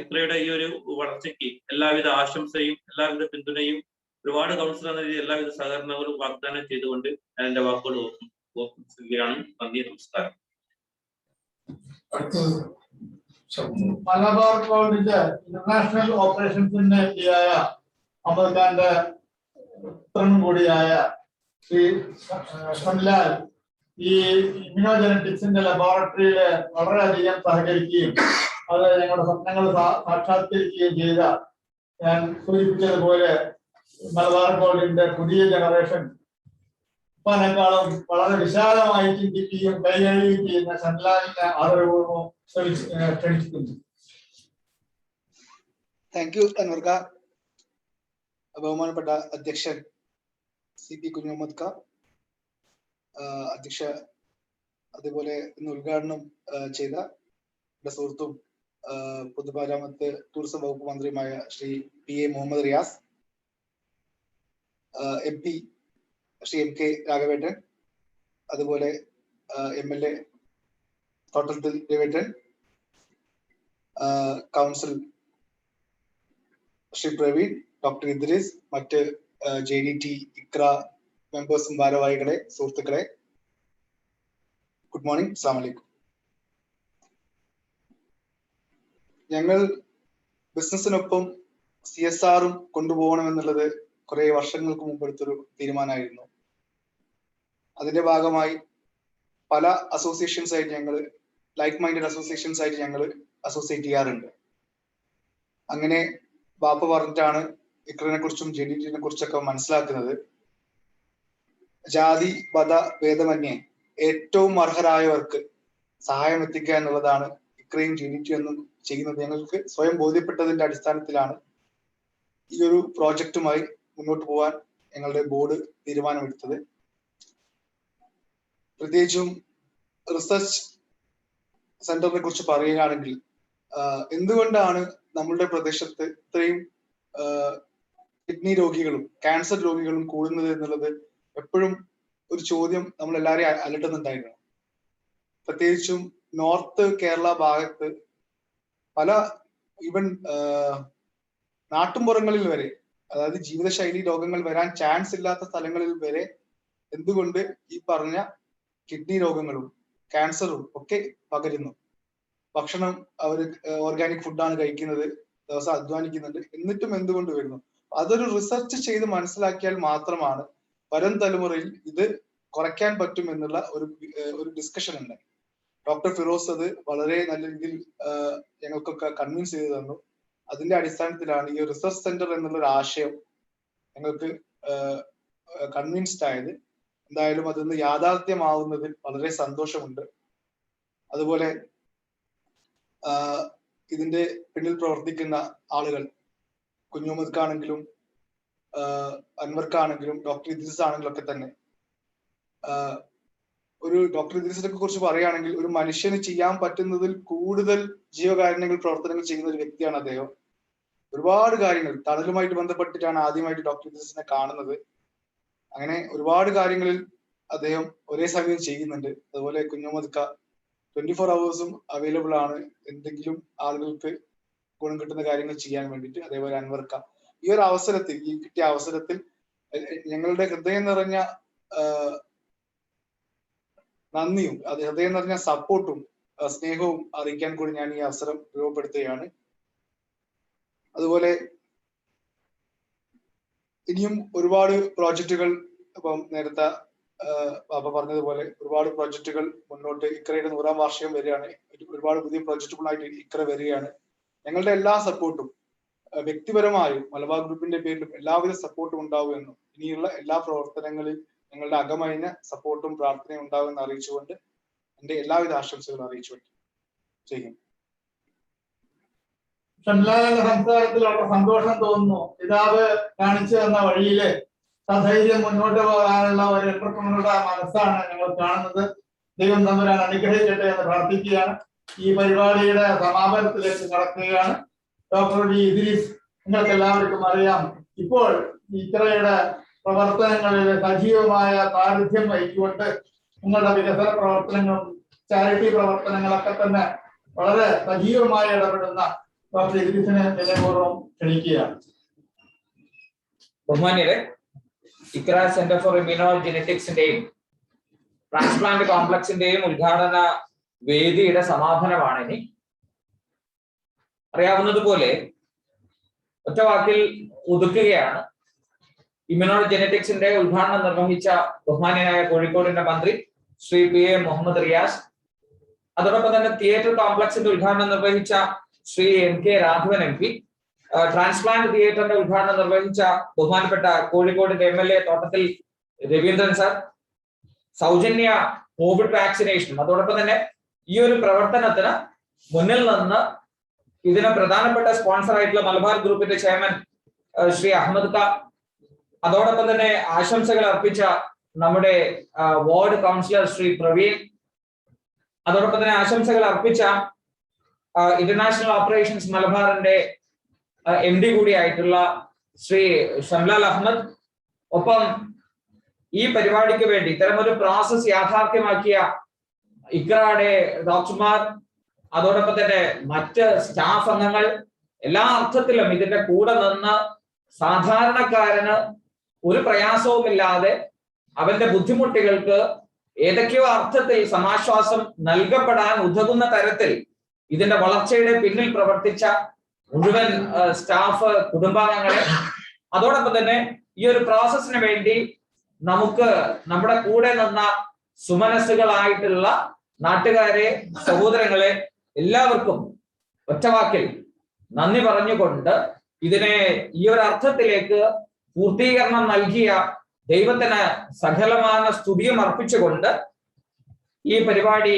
ഇക്രയുടെ ഈ ഒരു വളർച്ചയ്ക്ക് എല്ലാവിധ ആശംസയും എല്ലാവിധ പിന്തുണയും ഒരുപാട് കൗൺസിലർ എന്ന രീതിയിൽ എല്ലാവിധ സഹകരണങ്ങളും വാഗ്ദാനം ചെയ്തുകൊണ്ട് ഞാൻ എന്റെ വാക്കുകൾ ഓർമ്മിക്കുകയാണ്. നന്ദി, നമസ്കാരം. മലബാർ ഗോൾഡിന്റെ ഇന്റർനാഷണൽ ഓപ്പറേഷൻസിന്റെ എത്തിയായ അഹമ്മദ് ഖാന്റെ പുത്രനും കൂടിയായ ശ്രീ ഷംലാൽ ഈ ഇമ്മ്യൂണോജനറ്റിക്സിന്റെ ലബോറട്ടറിയിൽ വളരെയധികം സഹകരിക്കുകയും അത് ഞങ്ങളുടെ സ്വപ്നങ്ങൾ സാക്ഷാത്കരിക്കുകയും ചെയ്ത, ഞാൻ സൂചിപ്പിച്ചതുപോലെ മലബാർ ഗോൾഡിന്റെ പുതിയ ജനറേഷൻ ും വളരെ വിശാലമായി ചിന്തിക്കുകയും കൈകാര്യം ചെയ്യുന്ന ഷംലാലിനെ ആദരപൂർവ്വം ക്ഷണിച്ചിട്ടുണ്ട്. Thank you Anwar Khan. ബഹുമാനപ്പെട്ട അധ്യക്ഷൻ CP കുഞ്ഞുമുഹമ്മദ് ഖാൻ, അധ്യക്ഷ, അതുപോലെ ഇന്ന് ഉദ്ഘാടനം ചെയ്ത എന്റെ സുഹൃത്തും പൊതുമരാമത്ത് ടൂറിസം വകുപ്പ് മന്ത്രിയുമായ Shri PA Muhammad Riyas, MP Shri MK രാഘവേട്ടൻ, അതുപോലെ MLA തോട്ടത്തിൽ രവിട്ടൻ, കൗൺസിൽ ശ്രീ പ്രവീൺ, ഡോക്ടർ ഇദ്രീസ്, മറ്റ് JDT ഇക്ര മെമ്പേഴ്സും ഭാരവാഹികളെ, സുഹൃത്തുക്കളെ, ഗുഡ് മോർണിംഗ്, അസ്സലാമു അലൈക്കും. ഞങ്ങൾ ബിസിനസിനൊപ്പം CSR-ഉം കൊണ്ടുപോകണമെന്നുള്ളത് കുറെ വർഷങ്ങൾക്ക് മുമ്പ് എടുത്തൊരു തീരുമാനമായിരുന്നു. അതിന്റെ ഭാഗമായി പല അസോസിയേഷൻസ് ആയിട്ട് ഞങ്ങൾ, ലൈക്ക് മൈൻഡഡ് അസോസിയേഷൻസ് ആയിട്ട് ഞങ്ങൾ അസോസിയേറ്റ് ചെയ്യാറുണ്ട്. അങ്ങനെ ബാപ്പ പറഞ്ഞിട്ടാണ് ഇക്രനെ കുറിച്ചും JDT-നെ കുറിച്ചൊക്കെ മനസ്സിലാക്കുന്നത്. ജാതി മത ഭേദമന്യേ ഏറ്റവും അർഹരായവർക്ക് സഹായം എത്തിക്കുക എന്നുള്ളതാണ് ഇക്രയും JDT എന്നും ചെയ്യുന്നത്. ഞങ്ങൾക്ക് സ്വയം ബോധ്യപ്പെട്ടതിന്റെ അടിസ്ഥാനത്തിലാണ് ഈ ഒരു പ്രോജക്റ്റുമായി മുന്നോട്ട് പോകാൻ ഞങ്ങളുടെ ബോർഡ് തീരുമാനമെടുത്തത്. പ്രത്യേകിച്ചും റിസർച്ച് സെന്ററിനെ കുറിച്ച് പറയുകയാണെങ്കിൽ, എന്തുകൊണ്ടാണ് നമ്മളുടെ പ്രദേശത്ത് ഇത്രയും കിഡ്നി രോഗികളും ക്യാൻസർ രോഗികളും കൂടുന്നത് എന്നുള്ളത് എപ്പോഴും ഒരു ചോദ്യം നമ്മൾ എല്ലാവരെയും അലട്ടുന്നുണ്ടായിരുന്നു. പ്രത്യേകിച്ചും നോർത്ത് കേരള ഭാഗത്ത് പല ഈവൻ നാട്ടുമ്പുറങ്ങളിൽ വരെ, അതായത് ജീവിതശൈലി രോഗങ്ങൾ വരാൻ ചാൻസ് ഇല്ലാത്ത സ്ഥലങ്ങളിൽ വരെ എന്തുകൊണ്ട് ഈ പറഞ്ഞ കിഡ്നി രോഗങ്ങളും ക്യാൻസറും ഒക്കെ പകരുന്നു. ഭക്ഷണം അവർ ഓർഗാനിക് ഫുഡാണ് കഴിക്കുന്നത്, ദിവസം അധ്വാനിക്കുന്നുണ്ട്, എന്നിട്ടും എന്തുകൊണ്ട് വരുന്നു? അതൊരു റിസർച്ച് ചെയ്ത് മനസ്സിലാക്കിയാൽ മാത്രമാണ് വരും തലമുറയിൽ ഇത് കുറയ്ക്കാൻ പറ്റും എന്നുള്ള ഒരു ഡിസ്കഷൻ ഉണ്ട്. ഡോക്ടർ ഫിറോസ് അത് വളരെ നല്ല രീതിയിൽ ഞങ്ങൾക്കൊക്കെ കൺവിൻസ് ചെയ്തു തന്നു. അതിന്റെ അടിസ്ഥാനത്തിലാണ് ഈ റിസർച്ച് സെന്റർ എന്നുള്ള ഒരു ആശയം ഞങ്ങൾക്ക് കൺവിൻസ്ഡ് ആയത്. എന്തായാലും അതൊന്ന് യാഥാർത്ഥ്യമാവുന്നതിൽ വളരെ സന്തോഷമുണ്ട്. അതുപോലെ ഇതിന്റെ പിന്നിൽ പ്രവർത്തിക്കുന്ന ആളുകൾ, കുഞ്ഞുമുഹമ്മദ്ക്കാണെങ്കിലും അൻവർക്കാണെങ്കിലും ഡോക്ടർ ഇദ്രീസ് ആണെങ്കിലും ഒക്കെ തന്നെ, ഒരു ഡോക്ടർ ഇദ്രീസിനെ കുറിച്ച് പറയുകയാണെങ്കിൽ ഒരു മനുഷ്യന് ചെയ്യാൻ പറ്റുന്നതിൽ കൂടുതൽ ജീവകാരുണ്യങ്ങൾ പ്രവർത്തനങ്ങൾ ചെയ്യുന്ന ഒരു വ്യക്തിയാണ് അദ്ദേഹം. ഒരുപാട് കാര്യങ്ങൾ തണലുമായിട്ട് ബന്ധപ്പെട്ടിട്ടാണ് ആദ്യമായിട്ട് ഡോക്ടർ ഇദ്രീസിനെ കാണുന്നത്. അങ്ങനെ ഒരുപാട് കാര്യങ്ങളിൽ അദ്ദേഹം ഒരേ സമയം ചെയ്യുന്നുണ്ട്. അതുപോലെ കുഞ്ഞുമുഹമ്മദ് 24 hours അവൈലബിൾ ആണ് എന്തെങ്കിലും ആളുകൾക്ക് ഗുണം കിട്ടുന്ന കാര്യങ്ങൾ ചെയ്യാൻ വേണ്ടിയിട്ട്. അതേപോലെ അൻവർക്ക ഈ ഒരു അവസരത്തിൽ, ഈ കിട്ടിയ അവസരത്തിൽ ഞങ്ങളുടെ ഹൃദയം നിറഞ്ഞ നന്ദിയും ഹൃദയം നിറഞ്ഞ സപ്പോർട്ടും സ്നേഹവും അറിയിക്കാൻ കൂടി ഞാൻ ഈ അവസരം ഉപയോഗപ്പെടുത്തുകയാണ്. അതുപോലെ ഇനിയും ഒരുപാട് പ്രോജക്റ്റുകൾ, ഇപ്പം നേരത്തെ പാപ്പ പറഞ്ഞതുപോലെ ഒരുപാട് പ്രോജക്റ്റുകൾ മുന്നോട്ട്, ഇക്രയുടെ 100ാം വാർഷികം വരികയാണ്. ഒരുപാട് പുതിയ പ്രോജക്റ്റുകളായിട്ട് ഇക്ര വരികയാണ്. ഞങ്ങളുടെ എല്ലാ സപ്പോർട്ടും വ്യക്തിപരമായും മലബാർ ഗ്രൂപ്പിന്റെ പേരിലും എല്ലാവിധ സപ്പോർട്ടും ഉണ്ടാവുമെന്നും ഇനിയുള്ള എല്ലാ പ്രവർത്തനങ്ങളിൽ ഞങ്ങളുടെ അകമഴിഞ്ഞ സപ്പോർട്ടും പ്രാർത്ഥനയും ഉണ്ടാവുമെന്ന് അറിയിച്ചുകൊണ്ട് എന്റെ എല്ലാവിധ ആശംസകളും അറിയിച്ചുകൊണ്ട് ചെയ്യും. ഷംലാലിന്റെ സംസാരത്തിൽ വളരെ സന്തോഷം തോന്നുന്നു. പിതാവ് കാണിച്ചു തന്ന വഴിയില് സധൈര്യം മുന്നോട്ട് പോകാനുള്ള ഒരു എന്റർപ്രണറുടെ മനസ്സാണ് ഞങ്ങൾ കാണുന്നത്. ദൈവം തമ്പുരാൻ അനുഗ്രഹിക്കട്ടെ എന്ന് പ്രാർത്ഥിക്കുകയാണ്. ഈ പരിപാടിയുടെ സമാപനത്തിലേക്ക് കടക്കുകയാണ്. ഡോക്ടർ ഡി ഇദ്രീസ്, നിങ്ങൾക്ക് എല്ലാവർക്കും അറിയാം, ഇപ്പോൾ ഇക്രയുടെ പ്രവർത്തനങ്ങളിൽ സജീവമായ സാന്നിധ്യം വഹിച്ചുകൊണ്ട് നിങ്ങളുടെ വികസന പ്രവർത്തനങ്ങളും ചാരിറ്റി പ്രവർത്തനങ്ങളൊക്കെ തന്നെ വളരെ സജീവമായി ഇടപെടുന്ന ഡോക്ടർ ഇദ്രീസിനെ വിനയപൂർവ്വം ക്ഷണിക്കുകയാണ്. ബഹുമാന്യരെ, ഇക്ര സെന്റർ ഫോർ ഇമ്മ്യൂണോ ജെനറ്റിക്സിന്റെയും ട്രാൻസ്പ്ലാന്റ് കോംപ്ലക്സിന്റെയും ഉദ്ഘാടന വേദിയുടെ സമാപനമാണ് ഇനി. അറിയാവുന്നതുപോലെ ഒറ്റ വാക്കിൽ ഒതുക്കുകയാണ്. ഇമ്മ്യൂണോ ജെനറ്റിക്സിന്റെ ഉദ്ഘാടനം നിർവഹിച്ച ബഹുമാന്യനായ കോഴിക്കോടിന്റെ മന്ത്രി ശ്രീ PA മുഹമ്മദ് റിയാസ്, അതോടൊപ്പം തന്നെ തിയേറ്റർ കോംപ്ലക്സിന്റെ ഉദ്ഘാടനം നിർവഹിച്ച Shri MK Raghavan MP, transplant തിയേറ്ററിന്റെ ഉദ്ഘാടനം നിർവഹിച്ച ബഹുമാനപ്പെട്ട കോഴിക്കോടിന്റെ MLA തോട്ടത്തിൽ രവീന്ദ്രൻ സാർ, സൗജന്യ കോവിഡ് വാക്സിനേഷനും അതോടൊപ്പം തന്നെ ഈ ഒരു പ്രവർത്തനത്തിന് മുന്നിൽ നിന്ന് ഇതിന് പ്രധാനപ്പെട്ട സ്പോൺസർ ആയിട്ടുള്ള മലബാർ ഗ്രൂപ്പിന്റെ ചെയർമാൻ ശ്രീ അഹമ്മദ് ഖാൻ, അതോടൊപ്പം തന്നെ ആശംസകൾ അർപ്പിച്ച നമ്മുടെ വാർഡ് കൗൺസിലർ ശ്രീ പ്രവീൺ, അതോടൊപ്പം തന്നെ ആശംസകൾ അർപ്പിച്ച ഇന്റർനാഷണൽ ഓപ്പറേഷൻസ് മലബാറിന്റെ MD കൂടിയായിട്ടുള്ള ശ്രീ ഷംലാൽ അഹമ്മദ്, ഒപ്പം ഈ പരിപാടിക്ക് വേണ്ടി ഇത്തരമൊരു പ്രോസസ് യാഥാർത്ഥ്യമാക്കിയ ഇക്രയുടെ ഡോക്ടർമാർ, അതോടൊപ്പം തന്നെ മറ്റ് സ്റ്റാഫ് അംഗങ്ങൾ, എല്ലാ അർത്ഥത്തിലും ഇതിന്റെ കൂടെ നിന്ന് സാധാരണക്കാരന് ഒരു പ്രയാസവുമില്ലാതെ അവന്റെ ബുദ്ധിമുട്ടുകൾക്ക് ഏതൊക്കെയോ അർത്ഥത്തിൽ സമാശ്വാസം നൽകപ്പെടാൻ ഉതകുന്ന തരത്തിൽ ഇതിന്റെ വളർച്ചയുടെ പിന്നിൽ പ്രവർത്തിച്ച മുഴുവൻ സ്റ്റാഫ് കുടുംബാംഗങ്ങളെ, അതോടൊപ്പം തന്നെ ഈ ഒരു പ്രോസസ്സിന് വേണ്ടി നമുക്ക് നമ്മുടെ കൂടെ നിന്ന സുമനസ്സുകളായിട്ടുള്ള നാട്ടുകാരെ, സഹോദരങ്ങളെ എല്ലാവർക്കും ഒറ്റവാക്കിൽ നന്ദി പറഞ്ഞുകൊണ്ട് ഇതിനെ ഈ ഒരു അർത്ഥത്തിലേക്ക് പൂർത്തീകരണം നൽകിയ ദൈവത്തിന് സകലമായ സ്തുതിയും അർപ്പിച്ചുകൊണ്ട് ഈ പരിപാടി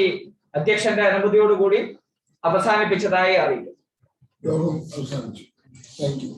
അധ്യക്ഷന്റെ അനുമതിയോടുകൂടി അവസാനിപ്പിച്ചതായി അറിയിക്കും. യോഗം അവസാനിച്ചു. Thank you.